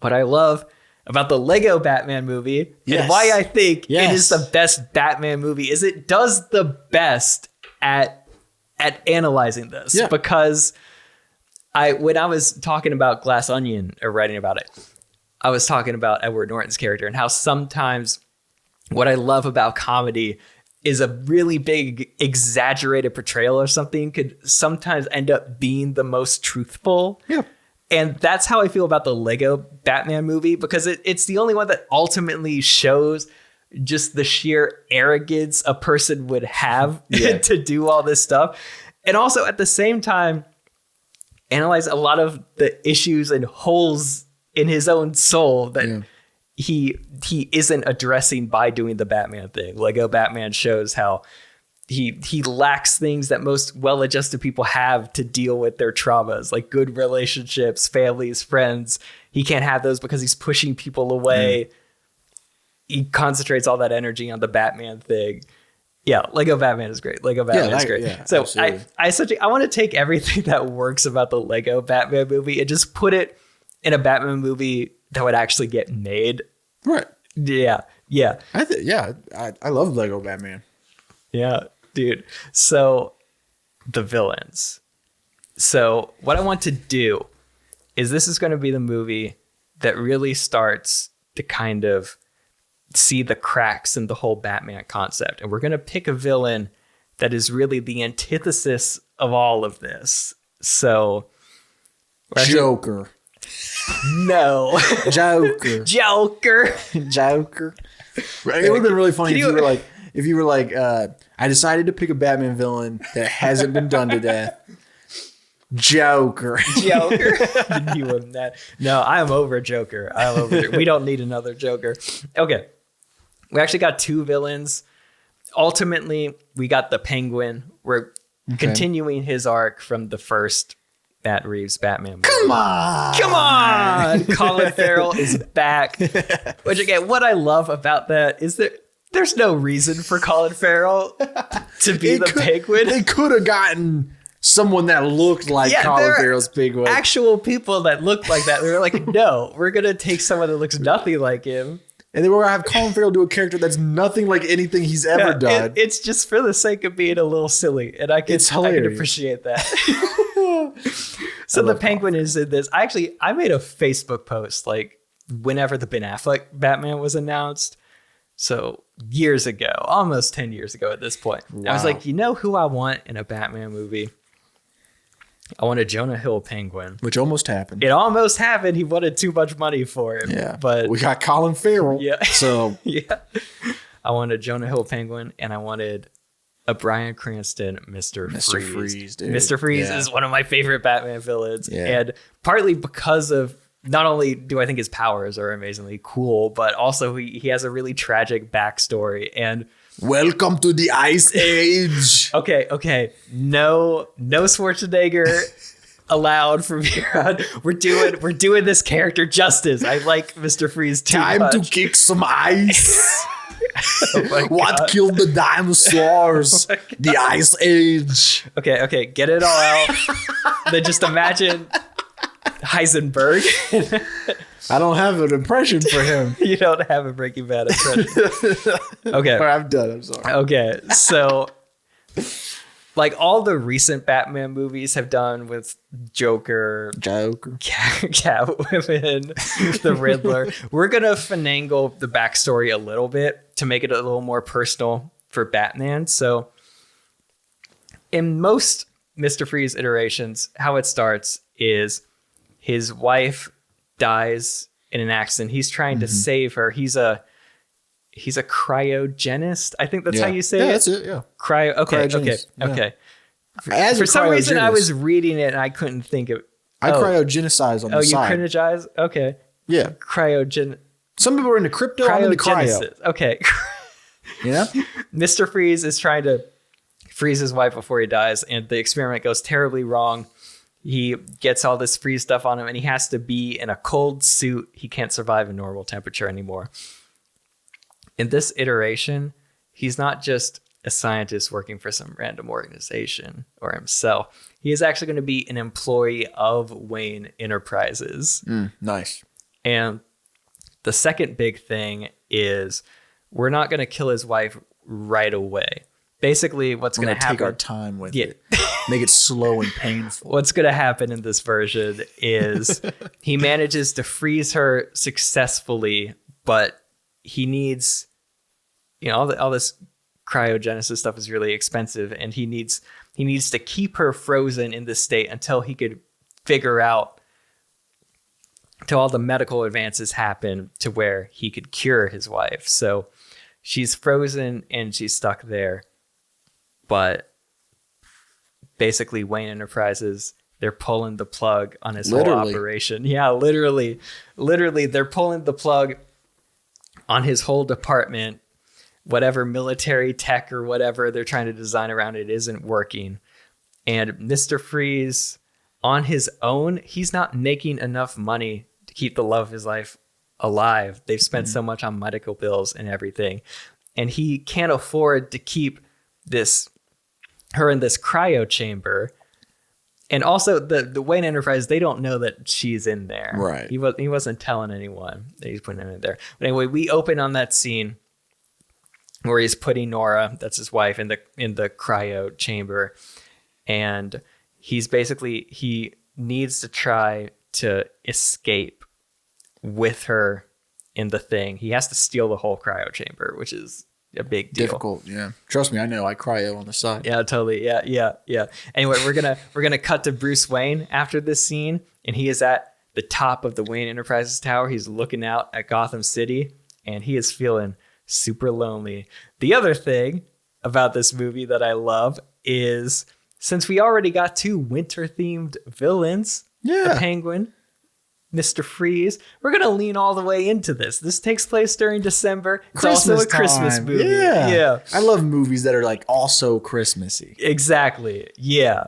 what I love about the Lego Batman movie and why I think it is the best Batman movie is it does the best at analyzing this because when I was talking about Glass Onion or writing about it, I was talking about Edward Norton's character and how sometimes what I love about comedy is a really big exaggerated portrayal of something could sometimes end up being the most truthful. Yeah. And that's how I feel about the Lego Batman movie because it's the only one that ultimately shows just the sheer arrogance a person would have to do all this stuff. And also at the same time, analyze a lot of the issues and holes in his own soul that he isn't addressing by doing the Batman thing. Lego Batman shows how he lacks things that most well-adjusted people have to deal with their traumas, like good relationships, families, friends. He can't have those because he's pushing people away. He concentrates all that energy on the Batman thing. Yeah, Lego Batman is great. Lego Batman is great. Yeah, so I want to take everything that works about the Lego Batman movie and just put it in a Batman movie that would actually get made. Right. Yeah. I love Lego Batman. Yeah, dude. So the villains. So what I want to do is this is going to be the movie that really starts to kind of see the cracks in the whole Batman concept. And we're going to pick a villain that is really the antithesis of all of this. So Joker. No. Joker. Joker. Joker. Right. It would have been really funny if you were like, I decided to pick a Batman villain that hasn't been done to death. Joker. Joker. You wouldn't that. No, I am over Joker. We don't need another Joker. Okay. We actually got two villains. Ultimately, we got the Penguin. We're continuing his arc from the first Matt Reeves Batman movie. Come on. Come on. Colin Farrell is back. Which again, what I love about that is that there's no reason for Colin Farrell to be the Penguin. They could have gotten someone that looked like Colin Farrell's Penguin. Actual people that looked like that. They were like, no, we're going to take someone that looks nothing like him. And then we're going to have Colin Farrell do a character that's nothing like anything he's ever done. It's just for the sake of being a little silly. And I can appreciate that. So the Penguin is in this. I made a Facebook post like whenever the Ben Affleck Batman was announced. So years ago, almost 10 years ago at this point. Wow. I was like, you know who I want in a Batman movie? I want a Jonah Hill Penguin. Which almost happened. It almost happened. He wanted too much money for him. Yeah. But we got Colin Farrell. Yeah. So yeah. I wanted a Jonah Hill Penguin and I wanted a Bryan Cranston Mr. Freeze. Dude. Mr. Freeze is one of my favorite Batman villains. Yeah. And partly because of not only do I think his powers are amazingly cool, but also he has a really tragic backstory. And welcome to the Ice Age. Okay. No Schwarzenegger allowed from here on. We're doing this character justice. I like Mr. Freeze too much. Time to kick some ice. Oh what killed the dinosaurs? The Ice Age. Okay. Get it all out. Then just imagine Heisenberg. I don't have an impression for him. You don't have a Breaking Bad impression. Okay. All right, I'm done. I'm sorry. Okay. So, like all the recent Batman movies have done with Joker, Catwoman, the Riddler, we're going to finagle the backstory a little bit to make it a little more personal for Batman. So, in most Mr. Freeze iterations, how it starts is his wife dies in an accident. He's trying to save her. He's a cryogenist. I think that's how you say it. Yeah, that's it. Yeah. Okay. For some reason, I was reading it and I couldn't think of. I cryogenicize on the side. Oh, you cryogenize? Okay. Yeah. Some people are into crypto. I'm into cryo. Okay. Yeah. Mr. Freeze is trying to freeze his wife before he dies, and the experiment goes terribly wrong. He gets all this freeze stuff on him, and he has to be in a cold suit. He can't survive a normal temperature anymore. In this iteration, he's not just a scientist working for some random organization or himself. He is actually going to be an employee of Wayne Enterprises. Nice. And the second big thing is we're not going to kill his wife right away. Basically, what's going to happen... take our time with it. Make it slow and painful. What's going to happen in this version is he manages to freeze her successfully, but he needs... all this cryogenesis stuff is really expensive, and he needs to keep her frozen in this state until he could figure out, till all the medical advances happen to where he could cure his wife. So she's frozen and she's stuck there. But basically Wayne Enterprises, they're pulling the plug on his whole operation. Yeah, literally they're pulling the plug on his whole department. Whatever military tech or whatever they're trying to design around it isn't working. And Mr. Freeze, on his own, he's not making enough money to keep the love of his life alive. They've spent so much on medical bills and everything. And he can't afford to keep her in this cryo chamber. And also the Wayne Enterprise, they don't know that she's in there. Right. He wasn't telling anyone that he's putting her in there. But anyway, we open on that scene where he's putting Nora, that's his wife, in the cryo chamber. and he needs to try to escape with her in the thing. He has to steal the whole cryo chamber, which is a big deal. Difficult, yeah. Trust me, I know. I cryo on the side. Yeah, totally. Yeah. Anyway, we're gonna cut to Bruce Wayne after this scene, and he is at the top of the Wayne Enterprises tower. He's looking out at Gotham City, and he is feeling super lonely. The other thing about this movie that I love is, since we already got 2 winter-themed villains, the Penguin, Mr. Freeze, we're going to lean all the way into this. This takes place during December. It's also a Christmas movie. Yeah. I love movies that are like also Christmassy. Exactly. Yeah.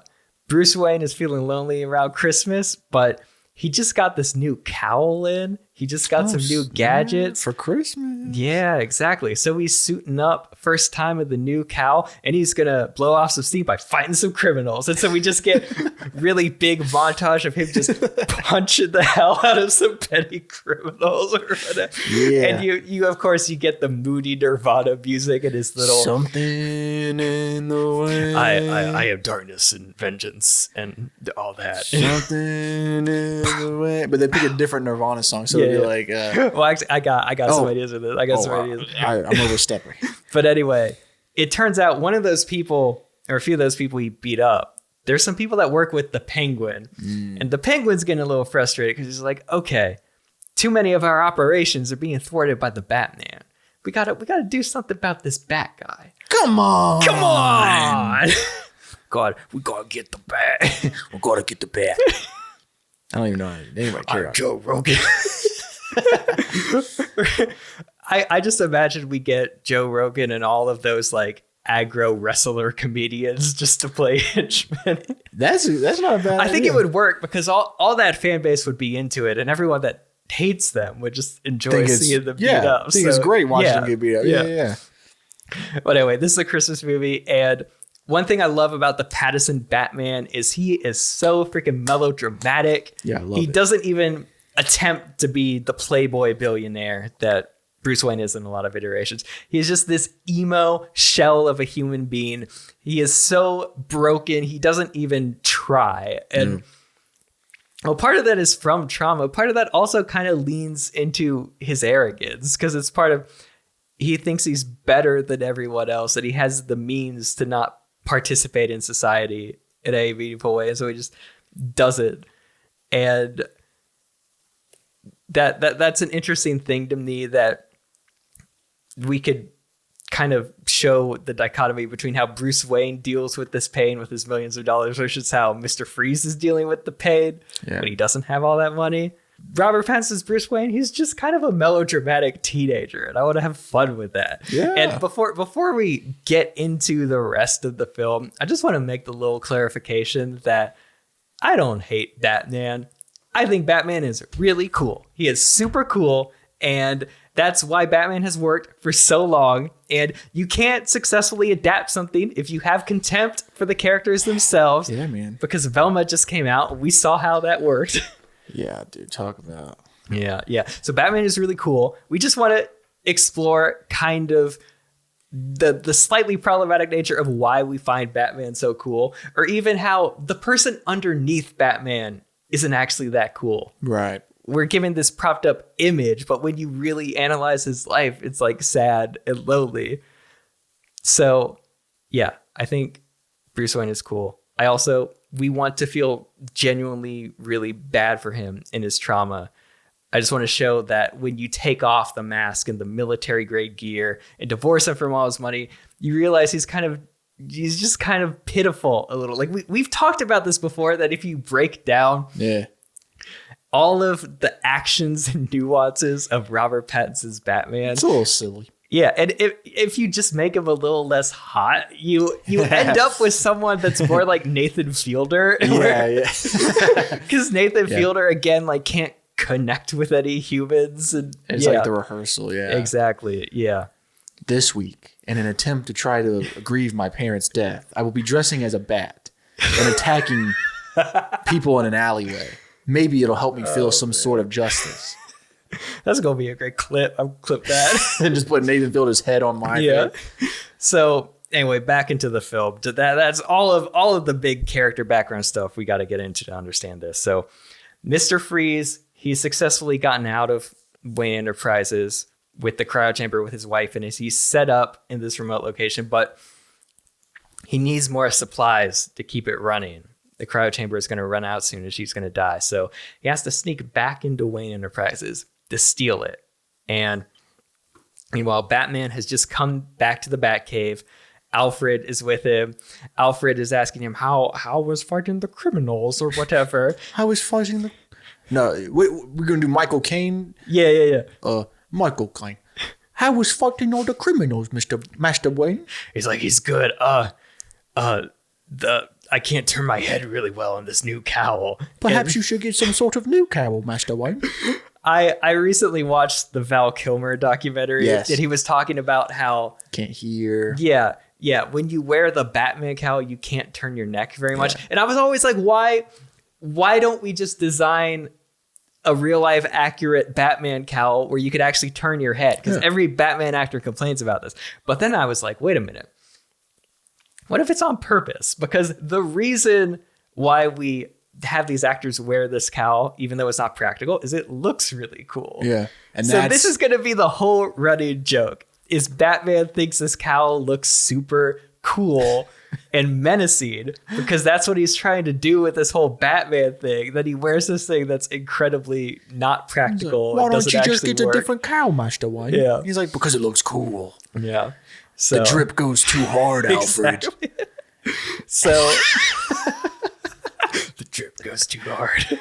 Bruce Wayne is feeling lonely around Christmas, but he just got this new cowl in. He just got some new gadgets for Christmas. Yeah, exactly. So he's suiting up, first time with the new cowl, and he's going to blow off some steam by fighting some criminals. And so we just get really big montage of him just punching the hell out of some petty criminals or whatever. Yeah. And you of course, you get the moody Nirvana music and his little... Something in the way. I am darkness and vengeance and all that. Something in the way. But they pick a different Nirvana song, so it'd be like... well, actually, I got some ideas with it. I'm overstepping. But anyway, it turns out one of those people, or a few of those people he beat up, there's some people that work with the Penguin. And the Penguin's getting a little frustrated because he's like, okay, too many of our operations are being thwarted by the Batman. We gotta do something about this Bat guy. Come on. God, we gotta get the Bat. We gotta get the Bat. I don't even know anybody care. I'm Joe Rogan. I just imagine we get Joe Rogan and all of those like aggro wrestler comedians just to play henchmen. That's not a bad idea. I think it would work because all that fan base would be into it, and everyone that hates them would just enjoy seeing them beat up. I think it's great watching them get beat up. Yeah. But anyway, this is a Christmas movie, and one thing I love about the Pattinson Batman is he is so freaking melodramatic. Yeah, I love He it. doesn't even attempt to be the playboy billionaire that Bruce Wayne is in a lot of iterations. He's just this emo shell of a human being. He is so broken. He doesn't even try. And well, part of that is from trauma. Part of that also kind of leans into his arrogance because it's part of, he thinks he's better than everyone else, that he has the means to not participate in society in a meaningful way. And so he just does it. And that's an interesting thing to me, that we could kind of show the dichotomy between how Bruce Wayne deals with this pain with his millions of dollars versus how Mr. Freeze is dealing with the pain when he doesn't have all that money. Robert Pattinson's Bruce Wayne, he's just kind of a melodramatic teenager, and I want to have fun with that. Yeah. And before we get into the rest of the film, I just want to make the little clarification that I don't hate Batman. I think Batman is really cool. He is super cool, and that's why Batman has worked for so long. And you can't successfully adapt something if you have contempt for the characters themselves. Yeah, man. Because Velma just came out, and we saw how that worked. Yeah, dude, talk about. Yeah. So Batman is really cool. We just want to explore kind of the slightly problematic nature of why we find Batman so cool, or even how the person underneath Batman isn't actually that cool. Right. We're given this propped up image, but when you really analyze his life, it's like sad and lonely. So yeah, I think Bruce Wayne is cool. We want to feel genuinely really bad for him in his trauma. I just want to show that when you take off the mask and the military grade gear and divorce him from all his money, you realize he's just kind of pitiful a little. Like we've talked about this before, that if you break down all of the actions and nuances of Robert Pattinson's Batman, it's a little silly. Yeah, and if you just make him a little less hot, you end up with someone that's more like Nathan Fielder. Yeah. Because Nathan Fielder, again, like can't connect with any humans. And it's like the rehearsal, Exactly, yeah. This week, in an attempt to try to grieve my parents' death, I will be dressing as a bat and attacking people in an alleyway. Maybe it'll help me feel some sort of justice. That's going to be a great clip. I'll clip that. And just put Nathan Fielder's head on my head. So anyway, back into the film. That's all of the big character background stuff we got to get into to understand this. So Mr. Freeze, he's successfully gotten out of Wayne Enterprises with the cryo chamber with his wife, and he's set up in this remote location, but he needs more supplies to keep it running. The cryo chamber is going to run out soon and she's going to die. So he has to sneak back into Wayne Enterprises to steal it. And meanwhile, Batman has just come back to the Batcave. Alfred is with him. Alfred is asking him how was fighting the criminals or whatever. How was fighting the... No, we're going to do Michael Caine. Yeah. Michael Caine. How was fighting all the criminals, Master Wayne? He's like, he's good. I can't turn my head really well in this new cowl. Perhaps you should get some sort of new cowl, Master Wayne. I recently watched the Val Kilmer documentary. Yes. And he was talking about how... Can't hear. Yeah. When you wear the Batman cowl, you can't turn your neck very much. And I was always like, why don't we just design a real life accurate Batman cowl where you could actually turn your head? Because every Batman actor complains about this. But then I was like, wait a minute. What if it's on purpose? Because the reason why we have these actors wear this cowl, even though it's not practical, is it looks really cool. Yeah. And so this is going to be the whole running joke, is Batman thinks this cowl looks super cool and menacing because that's what he's trying to do with this whole Batman thing. That he wears this thing that's incredibly not practical. Why don't you just get work. a different cowl, Master Wayne? Yeah. He's like, because it looks cool. Yeah. So, the drip goes too hard, Alfred. Exactly. So the drip goes too hard.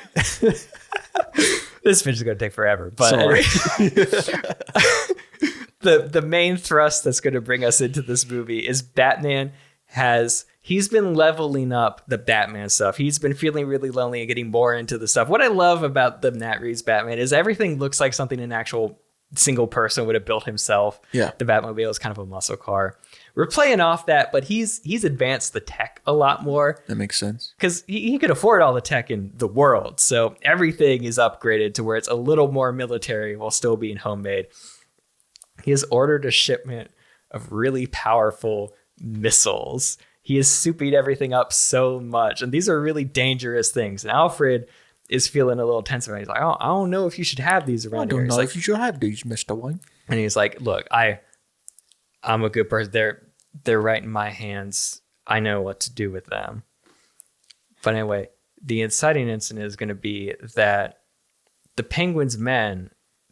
This pitch is going to take forever. But anyway, the main thrust that's going to bring us into this movie is Batman he's been leveling up the Batman stuff. He's been feeling really lonely and getting more into the stuff. What I love about the Matt Reeves Batman is everything looks like something an actual single person would have built himself. Yeah. The Batmobile is kind of a muscle car. We're playing off that, but he's advanced the tech a lot more. That makes sense. Because he could afford all the tech in the world. So everything is upgraded to where it's a little more military while still being homemade. He has ordered a shipment of really powerful missiles. He is souping everything up so much. And these are really dangerous things. And Alfred is feeling a little tense about it. He's like, I don't know if you should have these around here. I don't know if you should have these, Mr. Wayne. And he's like, look, I'm a good person. They're right in my hands. I know what to do with them. But anyway, the inciting incident is going to be that the Penguin's men,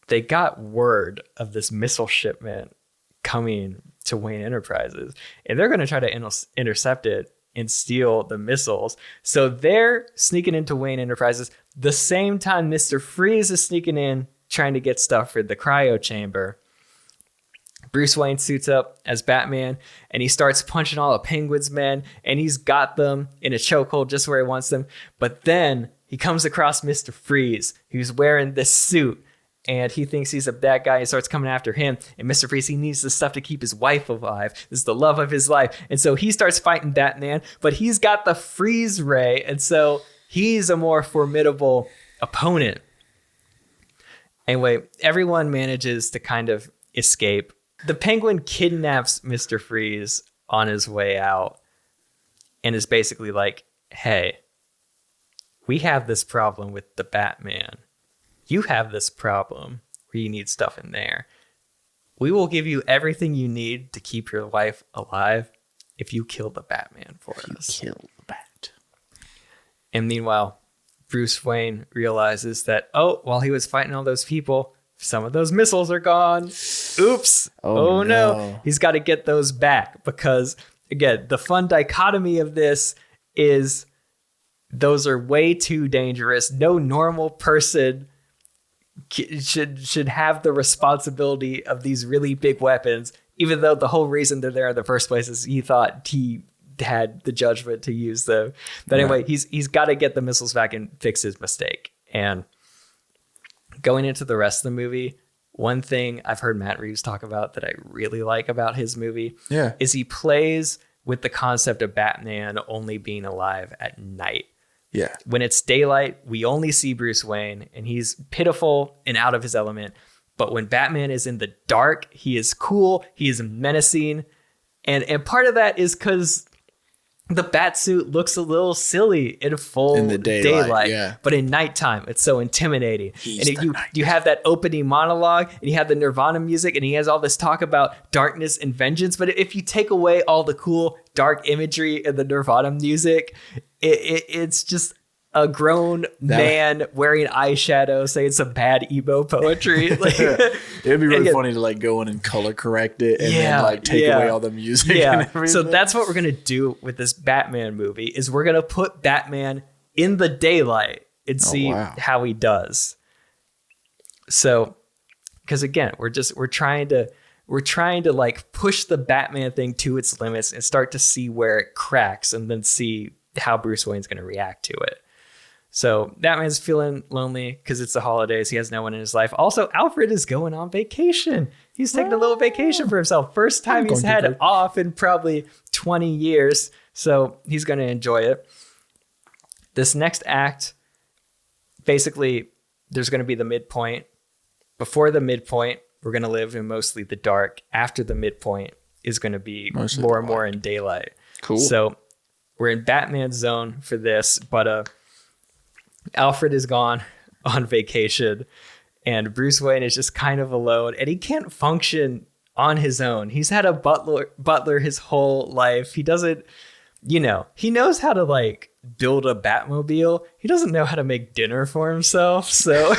they got word of this missile shipment coming to Wayne Enterprises, and they're going to try to intercept it and steal the missiles. So they're sneaking into Wayne Enterprises the same time Mr. Freeze is sneaking in, trying to get stuff for the cryo chamber. Bruce Wayne suits up as Batman, and he starts punching all the Penguin's men, and he's got them in a chokehold just where he wants them. But then he comes across Mr. Freeze, who's wearing this suit, and he thinks he's a bad guy and starts coming after him. And Mr. Freeze, he needs the stuff to keep his wife alive. This is the love of his life. And so he starts fighting Batman, but he's got the freeze ray, and so he's a more formidable opponent. Anyway, everyone manages to kind of escape. The Penguin kidnaps Mr. Freeze on his way out and is basically like, hey, we have this problem with the Batman. You have this problem where you need stuff in there. We will give you everything you need to keep your wife alive if you kill the Batman for us. Kill the Bat. And meanwhile, Bruce Wayne realizes that, while he was fighting all those people, some of those missiles are gone. Oops. Oh no. He's got to get those back because, again, the fun dichotomy of this is those are way too dangerous. No normal person should have the responsibility of these really big weapons, even though the whole reason they're there in the first place is he thought he had the judgment to use them. But anyway, he's got to get the missiles back and fix his mistake. And going into the rest of the movie, one thing I've heard Matt Reeves talk about that I really like about his movie is he plays with the concept of Batman only being alive at night. Yeah. When it's daylight, we only see Bruce Wayne, and he's pitiful and out of his element. But when Batman is in the dark, he is cool, he is menacing, And part of that is because the bat suit looks a little silly in full the daylight, yeah. But in nighttime, it's so intimidating. He's and the you have that opening monologue, and you have the Nirvana music, and he has all this talk about darkness and vengeance. But if you take away all the cool dark imagery in the Nirvana music, it's just a grown man wearing eyeshadow saying some bad emo poetry. Like, it'd be really funny to like go in and color correct it and then like take away all the music. Yeah. And everything. So that's what we're gonna do with this Batman movie. Is we're gonna put Batman in the daylight and see how he does. So, because again, we're trying to like push the Batman thing to its limits and start to see where it cracks, and then see how Bruce Wayne's gonna react to it. So Batman's feeling lonely because it's the holidays. He has no one in his life. Also, Alfred is going on vacation. He's taking a little vacation for himself. First time he's had off in probably 20 years. So he's going to enjoy it. This next act, basically, there's going to be the midpoint. Before the midpoint, we're going to live in mostly the dark. After the midpoint is going to be more and more in daylight. Cool. So we're in Batman's zone for this, but Alfred is gone on vacation, and Bruce Wayne is just kind of alone, and he can't function on his own. He's had a butler his whole life. He doesn't, he knows how to like build a Batmobile. He doesn't know how to make dinner for himself. So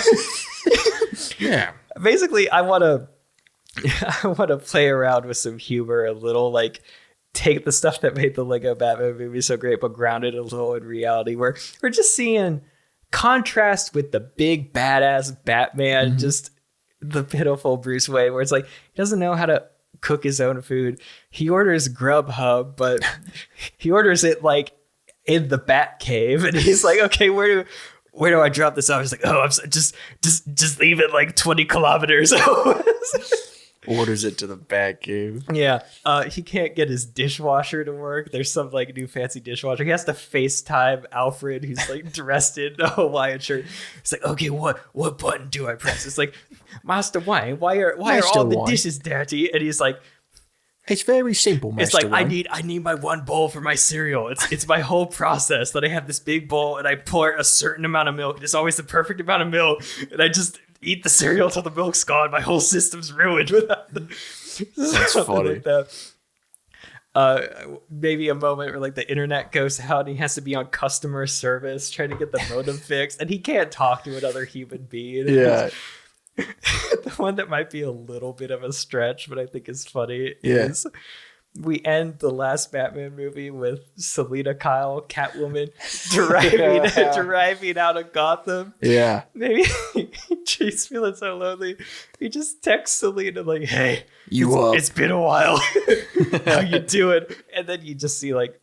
yeah, basically I want to play around with some humor a little, like take the stuff that made the Lego Batman movie so great, but ground it a little in reality, where we're just seeing contrast with the big badass Batman, just the pitiful Bruce Wayne, where it's like he doesn't know how to cook his own food. He orders Grubhub, but he orders it like in the Bat Cave, and he's like, okay, where do I drop this off? He's like, oh, just leave it like 20 kilometers. Orders it to the Batcave. Yeah. He can't get his dishwasher to work. There's some like new fancy dishwasher. He has to FaceTime Alfred, who's like dressed in a Hawaiian shirt. It's like, okay, what button do I press? It's like, Master Wayne, why are all the dishes dirty? And he's like, it's very simple, Master It's like, Wayne. I need my one bowl for my cereal. It's my whole process that I have this big bowl and I pour a certain amount of milk. It's always the perfect amount of milk. And I just eat the cereal until the milk's gone. My whole system's ruined without That's funny. like that. Maybe a moment where like the internet goes out and he has to be on customer service trying to get the modem fixed, and he can't talk to another human being. Yeah. The one that might be a little bit of a stretch, but I think is funny, Yeah. is we end the last Batman movie with Selena Kyle, Catwoman, driving out of Gotham. Yeah. Maybe she's feeling so lonely. He just texts Selena like, "Hey, it's been a while. How you doing?" And then you just see like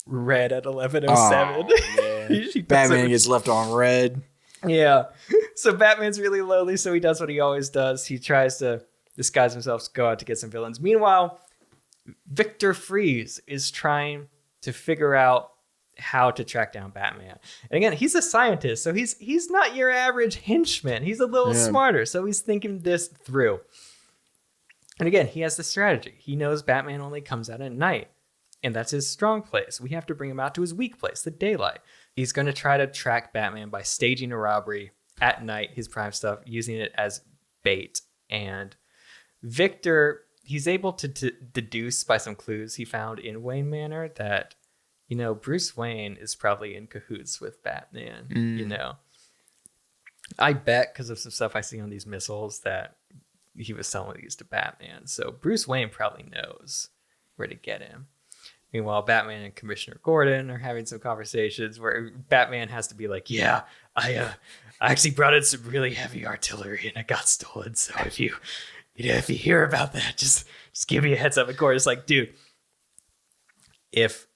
red at 11:07. Batman gets left on red. Yeah. So Batman's really lonely, so he does what he always does. He tries to disguise himself, go out to get some villains. Meanwhile, Victor Freeze is trying to figure out how to track down Batman. And again, he's a scientist, so he's not your average henchman. He's a little smarter, so he's thinking this through. And again, he has the strategy. He knows Batman only comes out at night, and that's his strong place. We have to bring him out to his weak place, the daylight. He's going to try to track Batman by staging a robbery at night, his prime stuff, using it as bait. And Victor, he's able to deduce by some clues he found in Wayne Manor that, Bruce Wayne is probably in cahoots with Batman, I bet because of some stuff I see on these missiles that he was selling these to Batman. So Bruce Wayne probably knows where to get him. Meanwhile, Batman and Commissioner Gordon are having some conversations where Batman has to be like, yeah, I actually brought in some really heavy artillery and it got stolen. So if you hear about that, just give me a heads up. And Gordon's like, dude, if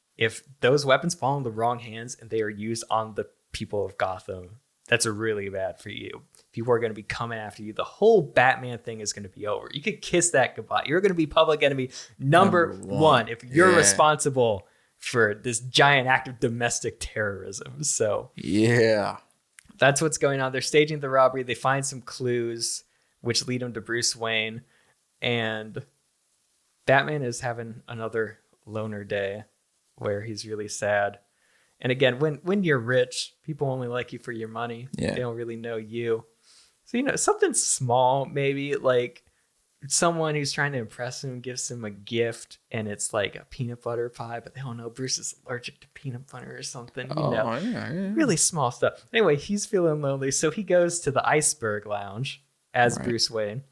those weapons fall in the wrong hands and they are used on the people of Gotham, that's really bad for you. People are going to be coming after you. The whole Batman thing is going to be over. You could kiss that goodbye. You're going to be public enemy number one if you're responsible for this giant act of domestic terrorism. So yeah, that's what's going on. They're staging the robbery. They find some clues which lead them to Bruce Wayne. And Batman is having another loner day where he's really sad. And again, when you're rich, people only like you for your money. Yeah. They don't really know you. So, something small, maybe like someone who's trying to impress him gives him a gift and it's like a peanut butter pie, but they don't know Bruce is allergic to peanut butter or something. Yeah. Really small stuff. Anyway, he's feeling lonely. So he goes to the Iceberg Lounge as Bruce Wayne,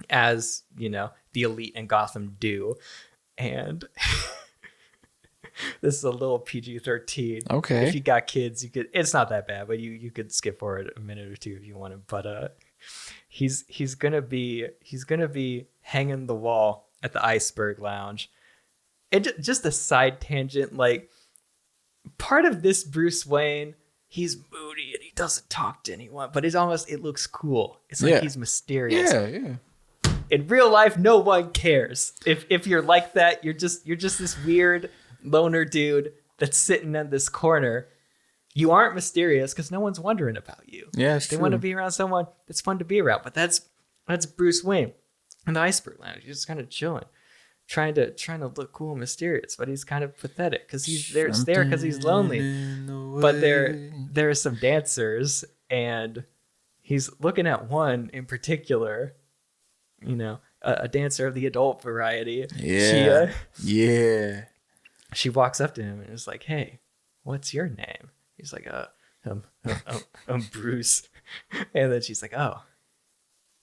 as, the elite in Gotham do. And this is a little PG-13. Okay. If you got kids, it's not that bad, but you could skip forward a minute or two if you wanted. But he's gonna be hanging the wall at the Iceberg Lounge. And just a side tangent, like part of this Bruce Wayne, he's moody and he doesn't talk to anyone, but it looks cool. It's like he's mysterious. Yeah. In real life, no one cares. If you're like that, you're just this weird loner dude that's sitting in this corner. You aren't mysterious because no one's wondering about you. Yeah, they want to be around someone that's fun to be around. But that's Bruce Wayne in the Iceberg Lounge. He's just kind of chilling, trying to look cool and mysterious. But he's kind of pathetic because he's there because he's lonely. But there are some dancers, and he's looking at one in particular. A dancer of the adult variety. Yeah. She walks up to him and is like, "Hey, what's your name?" He's like, I'm Bruce." And then she's like, "Oh,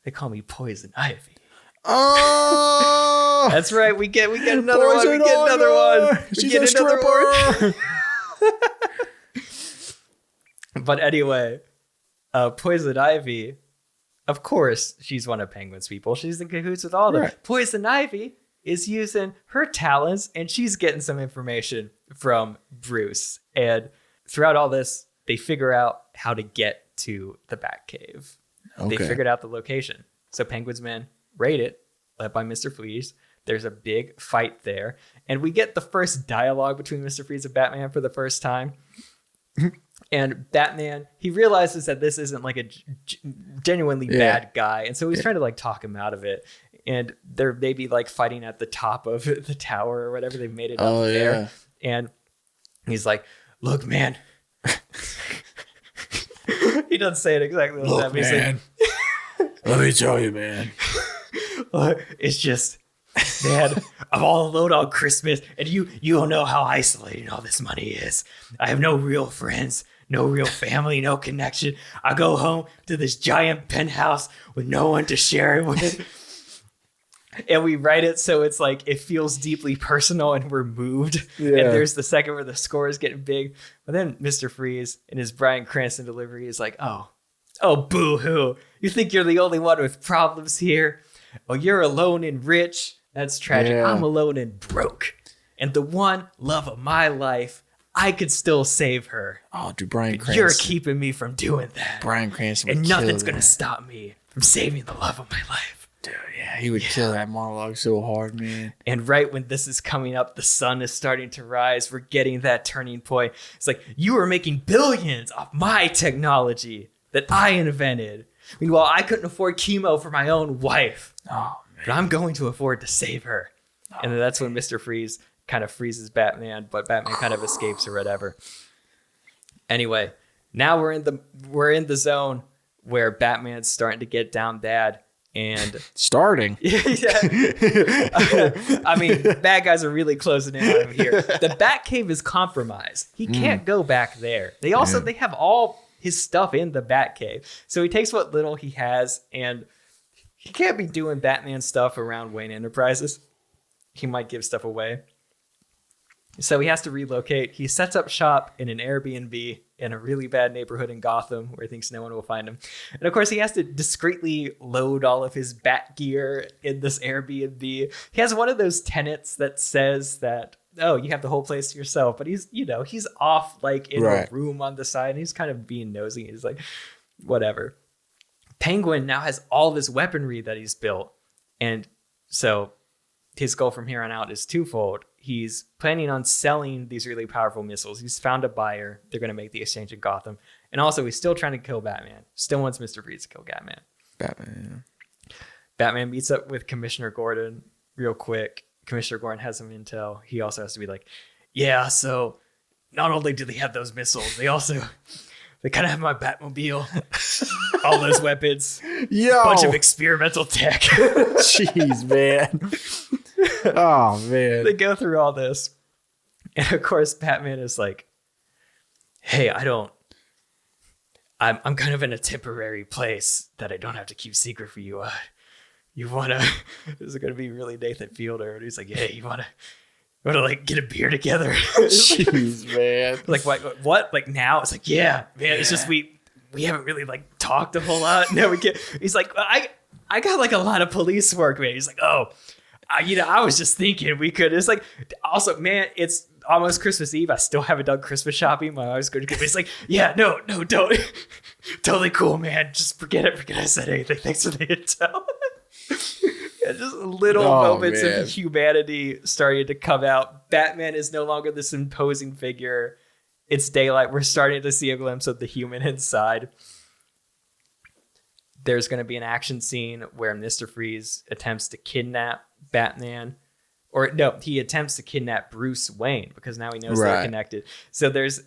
they call me Poison Ivy." Oh, that's right. We get another one. Poison We get another Ivy. one. We She's get a another stripper. one. But anyway, Poison Ivy, of course, she's one of Penguin's people. She's in cahoots with all of them. Right. Poison Ivy is using her talents, and she's getting some information from Bruce. And throughout all this, they figure out how to get to the Batcave. Okay. They figured out the location. So Penguin's men raid it, led by Mr. Freeze. There's a big fight there. And we get the first dialogue between Mr. Freeze and Batman for the first time. And Batman, he realizes that this isn't like a genuinely bad guy. And so he's trying to like talk him out of it. And they're maybe like fighting at the top of the tower or whatever. They've made it up there. And he's like, "Look, man." He doesn't say it exactly like that. But he's man. Let me tell you, man. It's just, man, I'm all alone on Christmas, and you don't know how isolating all this money is. I have no real friends, no real family, no connection. I go home to this giant penthouse with no one to share it with. And we write it so it's like it feels deeply personal and we're moved. Yeah. And there's the second where the score is getting big. But then Mr. Freeze in his Bryan Cranston delivery is like, oh, boo-hoo. You think you're the only one with problems here? Oh, you're alone and rich. That's tragic. Yeah. I'm alone and broke. And the one love of my life, I could still save her. Oh, dude, Bryan Cranston. You're keeping me from doing that. Bryan Cranston would and kill nothing's going to that. stop me from saving the love of my life. Dude, yeah, he would kill that monologue so hard, man. And right when this is coming up, the sun is starting to rise. We're getting that turning point. It's like, you are making billions off my technology that I invented. Meanwhile, I couldn't afford chemo for my own wife. Oh, man. But I'm going to afford to save her. And then that's when Mr. Freeze kind of freezes Batman, but Batman kind of escapes or whatever. Anyway, now we're in the zone where Batman's starting to get down bad. And starting. I mean, bad guys are really closing in on him here. The Batcave is compromised. He can't go back there. They have all his stuff in the Batcave. So he takes what little he has, and he can't be doing Batman stuff around Wayne Enterprises. He might give stuff away. So he has to relocate. He sets up shop in an Airbnb in a really bad neighborhood in Gotham where he thinks no one will find him. And of course, he has to discreetly load all of his bat gear in this Airbnb. He has one of those tenants that says that, oh, you have the whole place to yourself. But he's off like in a room on the side. And he's kind of being nosy. He's like, whatever. Penguin now has all this weaponry that he's built. And so his goal from here on out is twofold. He's planning on selling these really powerful missiles. He's found a buyer. They're going to make the exchange in Gotham. And also, he's still trying to kill Batman. Still wants Mr. Freeze to kill Batman. Batman meets up with Commissioner Gordon. real quick, Commissioner Gordon has some intel. He also has to be like, yeah, so not only do they have those missiles, they kind of have my Batmobile, all those weapons, bunch of experimental tech. Jeez, man. Oh, man. They go through all this. And of course, Batman is like, hey, I'm kind of in a temporary place that I don't have to keep secret for you. You wanna, this is gonna be really Nathan Fielder. And he's like, hey, you wanna like get a beer together? Jeez, man. Like what? Like now? It's like, yeah, man. It's just we haven't really like talked a whole lot. No, we can't. He's like, I got like a lot of police work, man. He's like, oh, I was just thinking we could. It's like, also, man, it's almost Christmas Eve. I still haven't done Christmas shopping. My wife's going to get me. It's like, yeah, no, don't. Totally cool, man. Just forget it. Forget I said anything. Thanks for the intel. Yeah, just little moments of humanity starting to come out. Batman is no longer this imposing figure. It's daylight. We're starting to see a glimpse of the human inside. There's going to be an action scene where Mr. Freeze attempts to kidnap Batman. Or no, he attempts to kidnap Bruce Wayne because now he knows they're connected. So this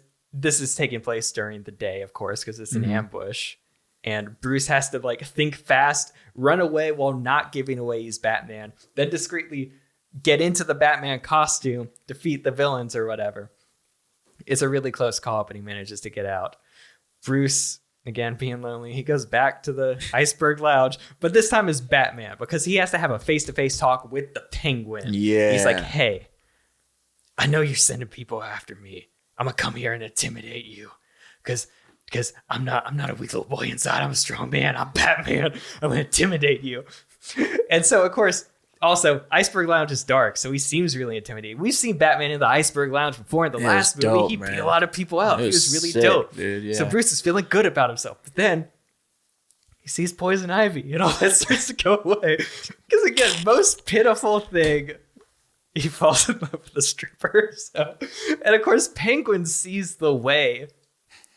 is taking place during the day, of course, because it's an ambush. And Bruce has to like think fast, run away while not giving away he's Batman, then discreetly get into the Batman costume, defeat the villains or whatever. It's a really close call, but he manages to get out. Bruce, again, being lonely, he goes back to the Iceberg Lounge, but this time is Batman because he has to have a face-to-face talk with the Penguin. Yeah. He's like, hey, I know you're sending people after me. I'm going to come here and intimidate you because I'm not a weak little boy inside. I'm a strong man. I'm Batman. I'm going to intimidate you. And so, of course, also, Iceberg Lounge is dark, so he seems really intimidating. We've seen Batman in the Iceberg Lounge before in the last movie. Dope, he man. beat a lot of people out. He was really sick, dope. Dude, yeah. So Bruce is feeling good about himself. But then he sees Poison Ivy, and all that starts to go away. Because, again, most pitiful thing, he falls in love with a stripper. So. And, of course, Penguin sees the way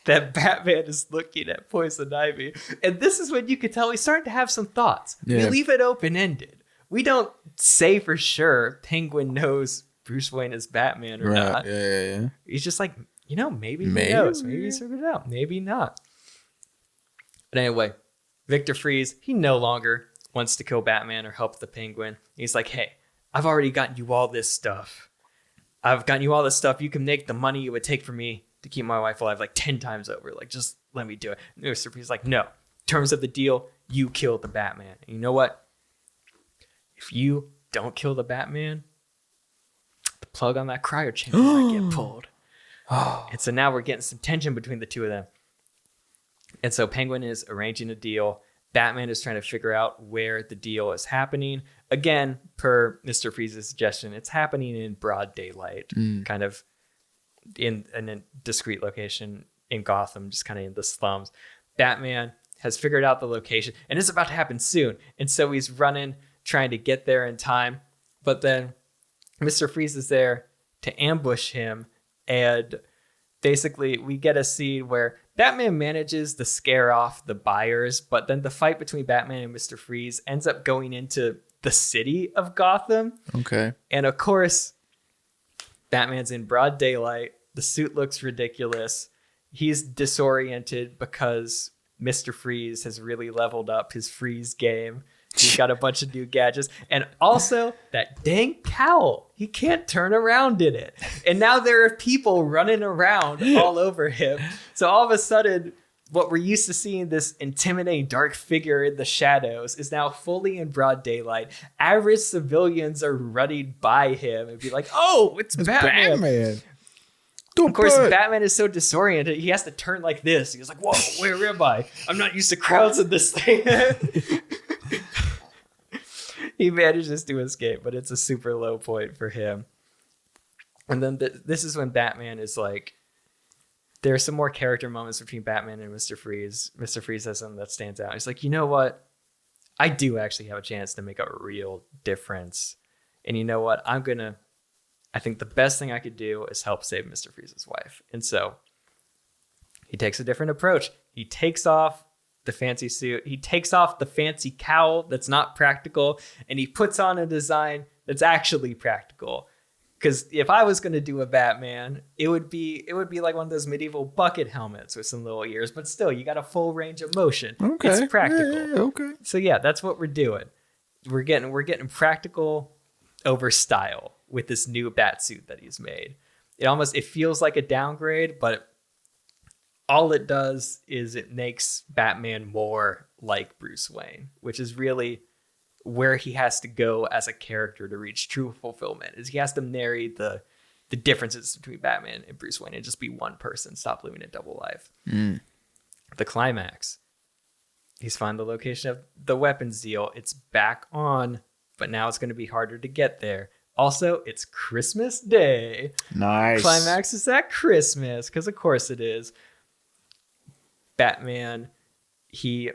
that Batman is looking at Poison Ivy. And this is when you could tell he's starting to have some thoughts. Yeah. We leave it open-ended. We don't say for sure Penguin knows Bruce Wayne is Batman or not. Yeah. He's just like, maybe he knows. Maybe he's figured it out. Maybe not. But anyway, Victor Freeze, he no longer wants to kill Batman or help the Penguin. He's like, hey, I've already gotten you all this stuff. You can make the money it would take for me to keep my wife alive like 10 times over. Like, just let me do it. And Mr. Freeze is like, no. Terms of the deal, you killed the Batman. And you know what? If you don't kill the Batman, the plug on that cryo chamber might get pulled. And so now we're getting some tension between the two of them. And so Penguin is arranging a deal. Batman is trying to figure out where the deal is happening. Again, per Mr. Freeze's suggestion, it's happening in broad daylight, kind of in a discrete location in Gotham, just kind of in the slums. Batman has figured out the location, and it's about to happen soon. And so he's running, trying to get there in time. But then Mr. Freeze is there to ambush him. And basically we get a scene where Batman manages to scare off the buyers. But then the fight between Batman and Mr. Freeze ends up going into the city of Gotham. Okay. And of course, Batman's in broad daylight. The suit looks ridiculous. He's disoriented because Mr. Freeze has really leveled up his freeze game. He's got a bunch of new gadgets. And also that dang cowl. He can't turn around in it. And now there are people running around all over him. So all of a sudden, what we're used to seeing, this intimidating dark figure in the shadows, is now fully in broad daylight. Average civilians are running by him and be like, oh, it's Batman. Of course, Batman is so disoriented, he has to turn like this. He's like, whoa, where am I? I'm not used to crowds in this thing. He manages to escape, but it's a super low point for him. And then this is when Batman is like, there are some more character moments between Batman and Mr. Freeze. Mr. Freeze has something that stands out. He's like, you know what? I do actually have a chance to make a real difference. And you know what? I think the best thing I could do is help save Mr. Freeze's wife. And so he takes a different approach. He takes off the fancy suit. He takes off the fancy cowl that's not practical, and he puts on a design that's actually practical. Because if I was going to do a Batman, it would be like one of those medieval bucket helmets with some little ears, but still, you got a full range of motion. Okay. It's practical. Yeah, okay. So yeah, that's what we're doing. We're getting practical over style with this new bat suit that he's made. It feels like a downgrade, but all it does is it makes Batman more like Bruce Wayne, which is really where he has to go as a character to reach true fulfillment. Is he has to marry the differences between Batman and Bruce Wayne and just be one person, stop living a double life. The climax. He's found the location of the weapons deal. It's back on, but now it's going to be harder to get there. Also, it's Christmas Day. Nice. Climax is at Christmas, because of course it is. Batman, he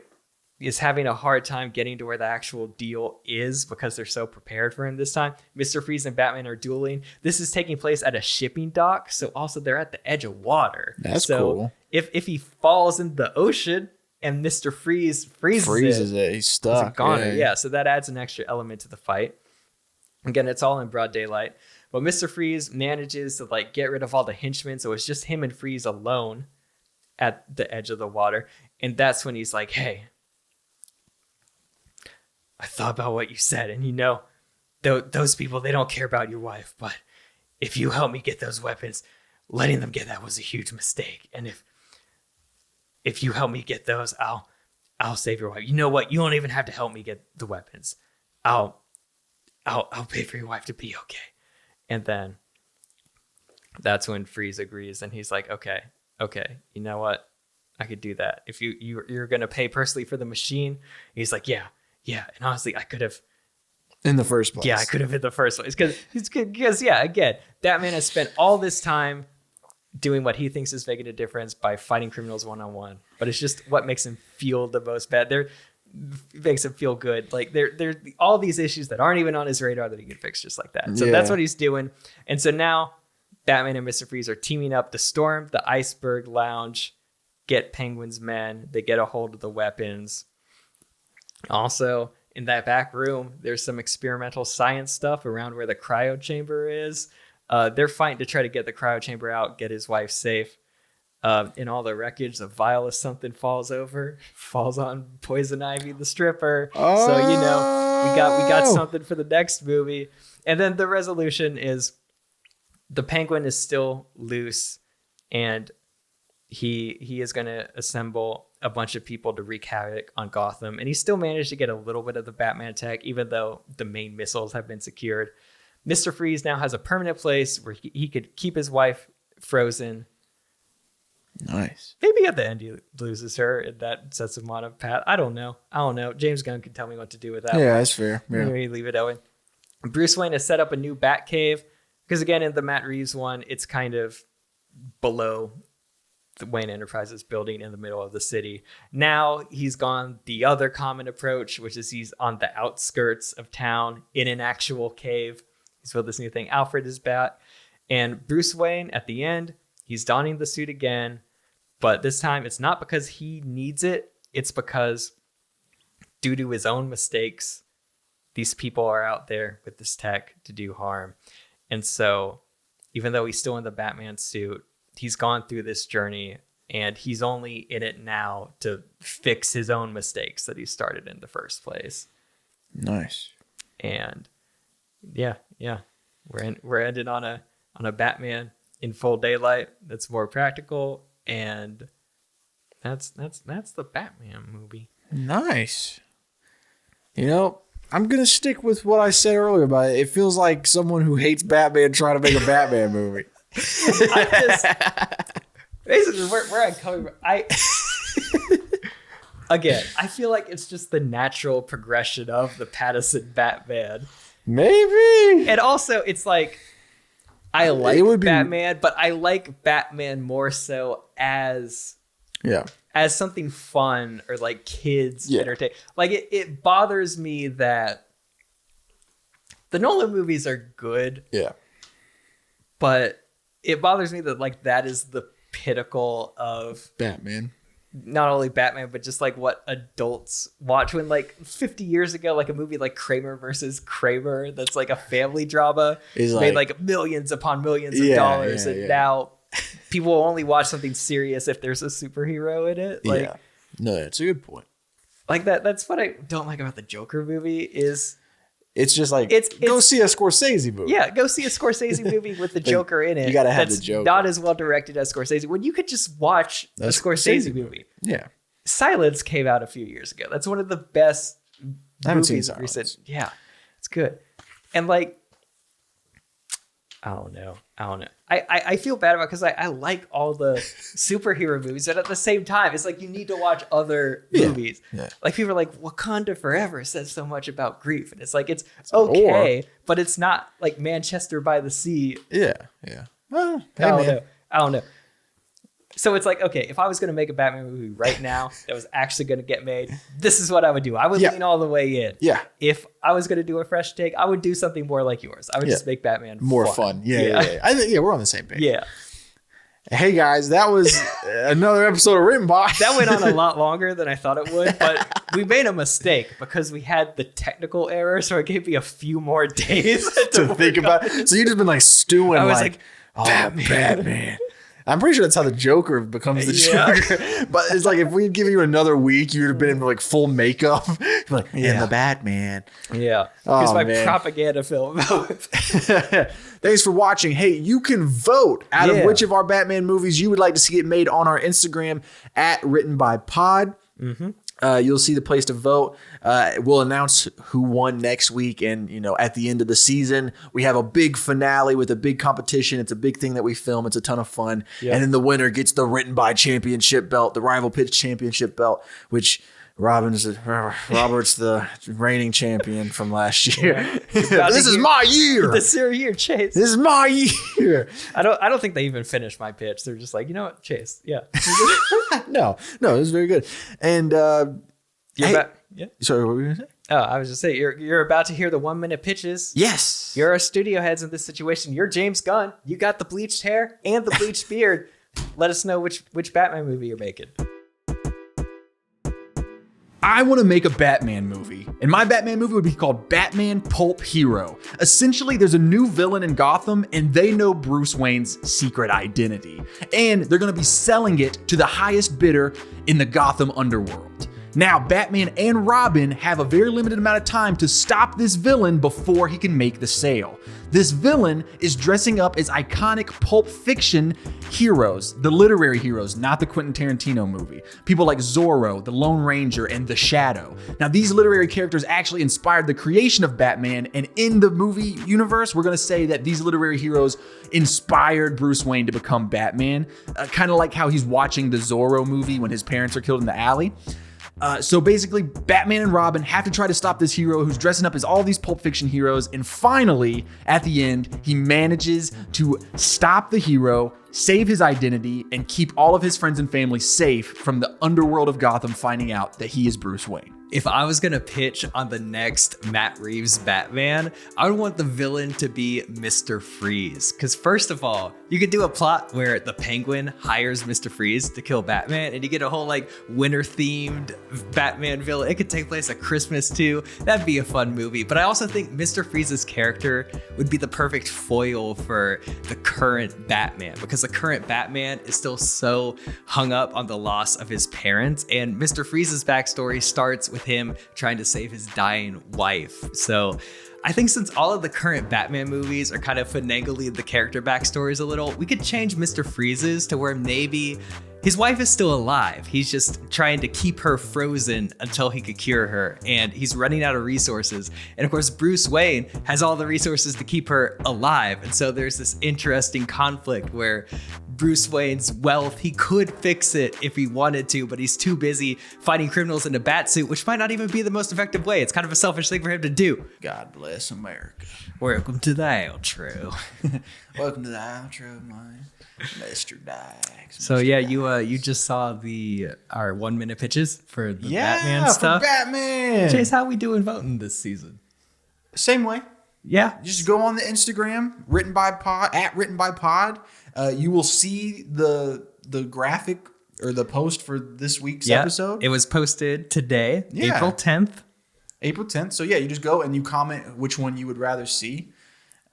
is having a hard time getting to where the actual deal is because they're so prepared for him this time. Mr. Freeze and Batman are dueling. This is taking place at a shipping dock, so also they're at the edge of water. That's cool. If he falls in the ocean and Mr. Freeze freezes it, he's stuck. he's a goner. Yeah, so that adds an extra element to the fight. Again, it's all in broad daylight. But Mr. Freeze manages to get rid of all the henchmen, so it's just him and Freeze alone at the edge of the water. And that's when he's like, hey, I thought about what you said, and those people, they don't care about your wife, but if you help me get those weapons, letting them get that was a huge mistake. And if you help me get those, I'll save your wife. You know what? You don't even have to help me get the weapons. I'll pay for your wife to be okay. And then that's when Freeze agrees, and he's like, okay, you know what? I could do that. If you're going to pay personally for the machine. He's like, yeah. And honestly, I could have in the first place. Yeah, I could have in the first place. Because again, Batman has spent all this time doing what he thinks is making a difference by fighting criminals one-on-one. But it's just what makes him feel the most bad. Makes him feel good. There all these issues that aren't even on his radar that he can fix just like that. So that's what he's doing. And so now Batman and Mr. Freeze are teaming up to storm the Iceberg Lounge, get Penguin's men. They get a hold of the weapons. Also, in that back room, there's some experimental science stuff around where the cryo chamber is. They're fighting to try to get the cryo chamber out, get his wife safe. In all the wreckage, the vial of something falls on Poison Ivy, the stripper. Oh. So we got something for the next movie. And then the resolution is the Penguin is still loose, and he is going to assemble a bunch of people to wreak havoc on Gotham. And he still managed to get a little bit of the Batman tech, even though the main missiles have been secured. Mr. Freeze now has a permanent place where he could keep his wife frozen. Nice. Maybe at the end he loses her and that sets him on a path. I don't know. James Gunn can tell me what to do with that. Yeah, that's fair. Yeah. Maybe leave it that way. Bruce Wayne has set up a new Bat Cave because, again, in the Matt Reeves one, it's kind of below the Wayne Enterprises building in the middle of the city. Now he's gone the other common approach, which is he's on the outskirts of town in an actual cave. He's built this new thing. Alfred is back. And Bruce Wayne, at the end, he's donning the suit again. But this time, it's not because he needs it. It's because, due to his own mistakes, these people are out there with this tech to do harm. And so, even though he's still in the Batman suit, he's gone through this journey, and he's only in it now to fix his own mistakes that he started in the first place. Nice. And yeah, we're ending on a Batman in full daylight that's more practical, and that's the Batman movie. Nice. I'm gonna stick with what I said earlier about it. It feels like someone who hates Batman trying to make a Batman movie. Basically, where I'm coming from, I feel like it's just the natural progression of the Pattinson Batman. Maybe. And also, it's like, I like Batman, but I like Batman more so as something fun or like kids entertain. Like it bothers me that the Nolan movies are good. Yeah. But it bothers me that that is the pinnacle of Batman. not only Batman, but just like what adults watch when like 50 years ago, like a movie like Kramer versus Kramer, that's like a family drama, made like millions upon millions of dollars. And now people will only watch something serious if there's a superhero in it. Like, no, that's a good point. Like that's what I don't like about the Joker movie is it's just like go see a Scorsese movie. Yeah, go see a Scorsese movie with the Joker in it. You gotta have the Joker. Not as well directed as Scorsese. When you could just watch a Scorsese movie. Yeah. Silence came out a few years ago. That's one of the best movies of recent. Yeah, it's good. And like, I don't know. I feel bad about because I like all the superhero movies, but at the same time, it's like you need to watch other movies. Yeah. Like people are like, Wakanda Forever says so much about grief, and it's like it's okay, but it's not like Manchester by the Sea. Yeah. Well, I don't know. So it's like, okay, if I was going to make a Batman movie right now that was actually going to get made, this is what I would do. I would lean all the way in. Yeah. If I was going to do a fresh take, I would do something more like yours. I would just make Batman more fun. Yeah. I think we're on the same page. Yeah. Hey guys, that was another episode of Written By. That went on a lot longer than I thought it would, but we made a mistake because we had the technical error, so it gave me a few more days to think about it. So you just been like stewing. I was like Batman. I'm pretty sure that's how the Joker becomes the Joker. But it's like if we give you another week, you would have been in like full makeup. Like, and the Batman. Yeah. Here's my propaganda film. Thanks for watching. Hey, you can vote out of which of our Batman movies you would like to see it made on our Instagram at Written By Pod. Mm-hmm. You'll see the place to vote. We'll announce who won next week. And, at the end of the season, we have a big finale with a big competition. It's a big thing that we film. It's a ton of fun. Yep. And then the winner gets the Written By championship belt, the Rival Pitch championship belt, which Robert's the reigning champion from last year. This is my year. This year, Chase. This is my year. I don't think they even finished my pitch. They're just like, you know what, Chase? Yeah. No, it was very good. And yeah. Sorry, what were you gonna say? Oh, I was just saying you're about to hear the 1 minute pitches. Yes. You're our studio heads in this situation. You're James Gunn. You got the bleached hair and the bleached beard. Let us know which Batman movie you're making. I want to make a Batman movie, and my Batman movie would be called Batman Pulp Hero. Essentially, there's a new villain in Gotham, and they know Bruce Wayne's secret identity, and they're going to be selling it to the highest bidder in the Gotham underworld. Now, Batman and Robin have a very limited amount of time to stop this villain before he can make the sale. This villain is dressing up as iconic Pulp Fiction heroes, the literary heroes, not the Quentin Tarantino movie. People like Zorro, the Lone Ranger, and the Shadow. Now, these literary characters actually inspired the creation of Batman, and in the movie universe, we're going to say that these literary heroes inspired Bruce Wayne to become Batman, kind of like how he's watching the Zorro movie when his parents are killed in the alley. So basically, Batman and Robin have to try to stop this hero who's dressing up as all these Pulp Fiction heroes. And finally, at the end, he manages to stop the hero, save his identity, and keep all of his friends and family safe from the underworld of Gotham finding out that he is Bruce Wayne. If I was going to pitch on the next Matt Reeves Batman, I would want the villain to be Mr. Freeze. Because first of all, you could do a plot where the Penguin hires Mr. Freeze to kill Batman, and you get a whole like winter-themed Batman villain. It could take place at Christmas too. That'd be a fun movie. But I also think Mr. Freeze's character would be the perfect foil for the current Batman, because the current Batman is still so hung up on the loss of his parents, and Mr. Freeze's backstory starts with him trying to save his dying wife. So I think since all of the current Batman movies are kind of finagling the character backstories a little, we could change Mr. Freeze's to where maybe his wife is still alive. He's just trying to keep her frozen until he could cure her, and he's running out of resources. And of course, Bruce Wayne has all the resources to keep her alive. And so there's this interesting conflict where Bruce Wayne's wealth, he could fix it if he wanted to, but he's too busy fighting criminals in a bat suit, which might not even be the most effective way. It's kind of a selfish thing for him to do. God bless America. Welcome to the outro. Welcome to the outro, man. Mr. Dax. So yeah, you just saw our 1 minute pitches for the Batman stuff. For Batman. Chase, how we doing voting this season? Same way. Yeah. Just go on the Instagram, Written By Pod, at Written By Pod. You will see the graphic or the post for this week's Yeah, episode. it was posted today, Yeah. April 10th. April 10th. So yeah, you just go and you comment which one you would rather see.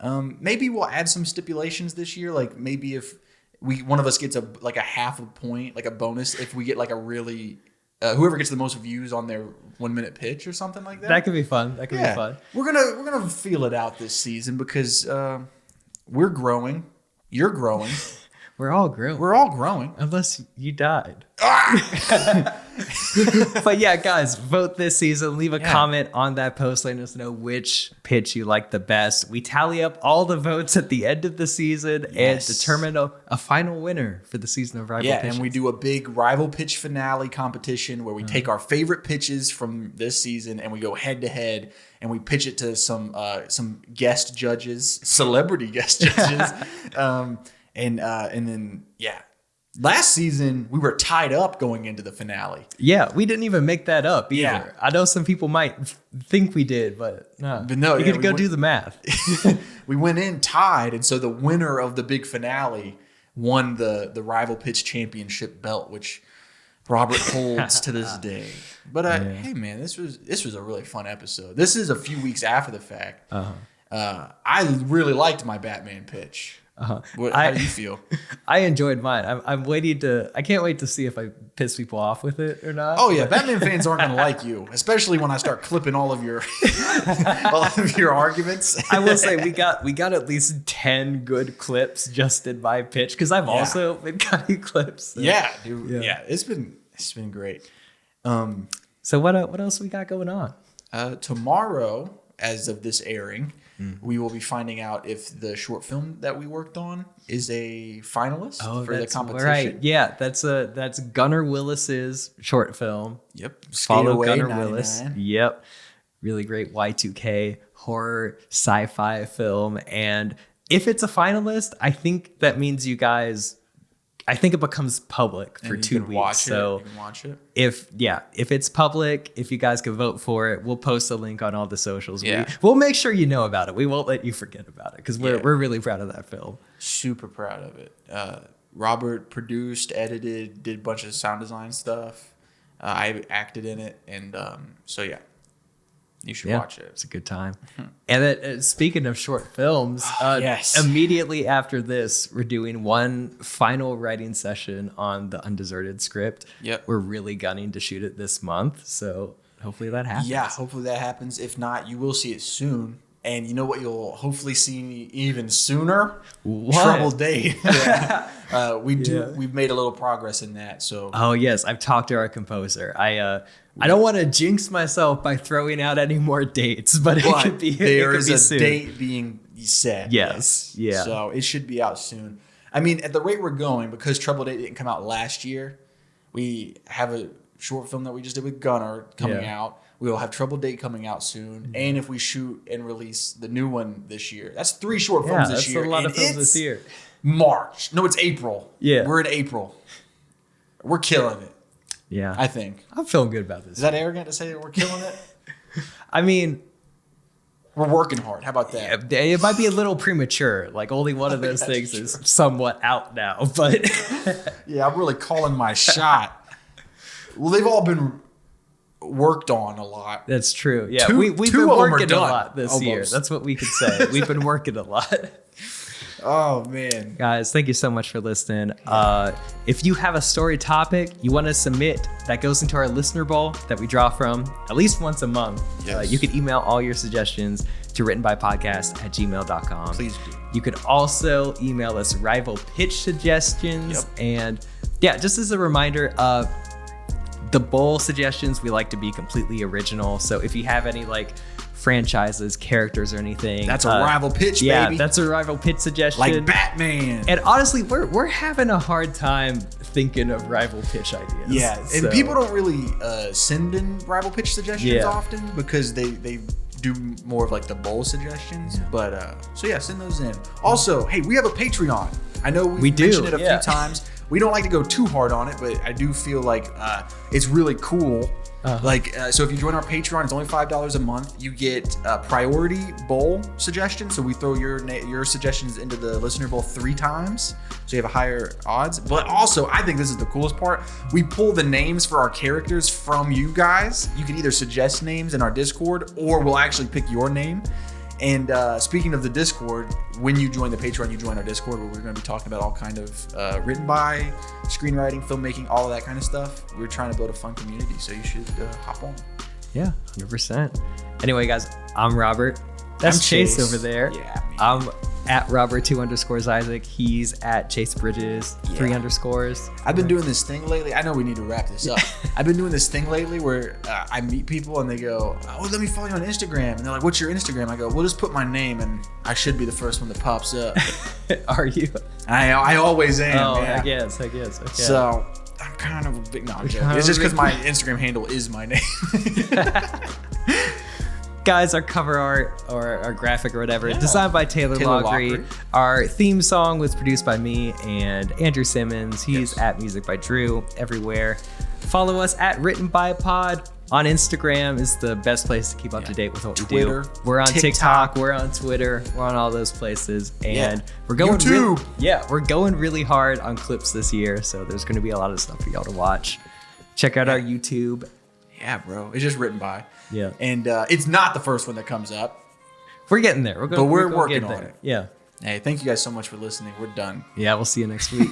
Maybe we'll add some stipulations this year. Like maybe if one of us gets a half a point, like a bonus, if we get like a really whoever gets the most views on their 1 minute pitch or something like that. That could be fun. That could be fun. We're gonna feel it out this season because we're growing. You're growing. We're all growing. We're all growing. Unless you died. But yeah, guys, vote this season. Leave a comment on that post. Letting us know which pitch you like the best. We tally up all the votes at the end of the season and determine a final winner for the season of Rival Pitches. And we do a big rival pitch finale competition where we take our favorite pitches from this season and we go head to head and we pitch it to some guest judges, celebrity guest judges. And then last season we were tied up going into the finale. Yeah, we didn't even make that up either. Yeah. I know some people might think we did, but no. But no, you could go do the math. We went in tied, and so the winner of the big finale won the rival pitch championship belt, which Robert holds to this day. But hey man, this was a really fun episode. This is a few weeks after the fact. I really liked my Batman pitch. How do you feel? I enjoyed mine. I'm waiting to. I can't wait to see if I piss people off with it or not. Oh yeah, Batman fans aren't gonna like you, especially when I start clipping all of your arguments. I will say we got at least 10 good clips just in my pitch because I've also been cutting clips. So. Yeah, dude. Yeah, it's been great. So what else we got going on? Tomorrow, as of this airing, we will be finding out if the short film that we worked on is a finalist for the competition. Right. Yeah, that's Gunnar Willis's short film. Yep. Follow Away, Gunnar 99. Willis. Yep. Really great Y2K horror sci-fi film. And if it's a finalist, I think that means you guys, I think it becomes public for 2 weeks. You can watch it. If it's public, if you guys can vote for it, we'll post a link on all the socials. Yeah. We'll make sure you know about it. We won't let you forget about it because we're really proud of that film. Super proud of it. Robert produced, edited, did a bunch of sound design stuff. I acted in it, and so yeah. You should watch it. It's a good time. And then, speaking of short films, immediately after this, we're doing one final writing session on the Undeserted script. Yep. We're really gunning to shoot it this month, so hopefully that happens. Yeah, hopefully that happens. If not, you will see it soon. And you know what you'll hopefully see even sooner? What? Troubled Date. We've made a little progress in that. So Oh yes, I've talked to our composer. I don't want to jinx myself by throwing out any more dates, but it could be there is a soon. date being set. Yes. Yeah. So it should be out soon. I mean, at the rate we're going, because Trouble Date didn't come out last year, we have a short film that we just did with Gunnar coming out. We will have Trouble Date coming out soon. And if we shoot and release the new one this year, that's 3 short films this year. That's a lot of films this year. March. No, it's April. Yeah. We're in April. We're killing it. Yeah. I think. I'm feeling good about this. Is that arrogant to say that we're killing it? I mean, we're working hard. How about that? it might be a little premature. Like only one of those things is somewhat out now, but yeah, I'm really calling my shot. Well, they've all been worked on a lot. That's true. Yeah, we've two been of them are working a done, lot this year. almost. That's what we could say. We've been working a lot. Oh man, guys, thank you so much for listening. If you have a story topic you want to submit that goes into our listener bowl that we draw from at least once a month, you can email all your suggestions to writtenbypodcast@gmail.com. Please do. You could also email us rival pitch suggestions. And just as a reminder, the bowl suggestions we like to be completely original. So if you have any like franchises, characters, or anything, that's a rival pitch, baby. Yeah, that's a rival pitch suggestion. Like Batman. And honestly, we're having a hard time thinking of rival pitch ideas. Yeah, and people don't really send in rival pitch suggestions often because they do more of like the bowl suggestions. But so send those in. Also, hey, we have a Patreon. I know we mentioned it a few times. we don't like to go too hard on it, but I do feel like it's really cool. So if you join our Patreon, it's only $5 a month. You get priority bowl suggestions. So we throw your suggestions into the listener bowl 3 times, so you have a higher odds. But also, I think this is the coolest part. We pull the names for our characters from you guys. You can either suggest names in our Discord, or we'll actually pick your name. And speaking of the Discord, when you join the Patreon, you join our Discord, where we're going to be talking about all kind of written by, screenwriting, filmmaking, all of that kind of stuff. We're trying to build a fun community, so you should hop on. Yeah, 100%. Anyway, guys, I'm Robert. That's I'm Chase over there. Yeah, me. I'm at Robert2_Isaac. He's at Chase Bridges 3_. I've been doing this thing lately. I know we need to wrap this up. I've been doing this thing lately where I meet people and they go, "Oh, let me follow you on Instagram." And they're like, "What's your Instagram?" I go, "Well, just put my name and I should be the first one that pops up." Are you? I always am. Oh, yeah. I guess. Okay. So I'm kind of a big. No, I'm joking. It's just because my Instagram handle is my name. Guys, our cover art or our graphic or whatever, designed by Taylor Logry. Logry. Our theme song was produced by me and Andrew Simmons. He's at Music by Drew everywhere. Follow us at Written by Pod on Instagram. Is the best place to keep up to date with what Twitter, we do. We're on TikTok, we're on Twitter, we're on all those places, and we're going YouTube. we're going really hard on clips this year. So there's going to be a lot of stuff for y'all to watch. Check out our YouTube. Yeah, bro. It's just written by. Yeah. And it's not the first one that comes up. We're getting there. We're gonna working get on there. it. Yeah. Hey, thank you guys so much for listening. We're done. Yeah, we'll see you next week.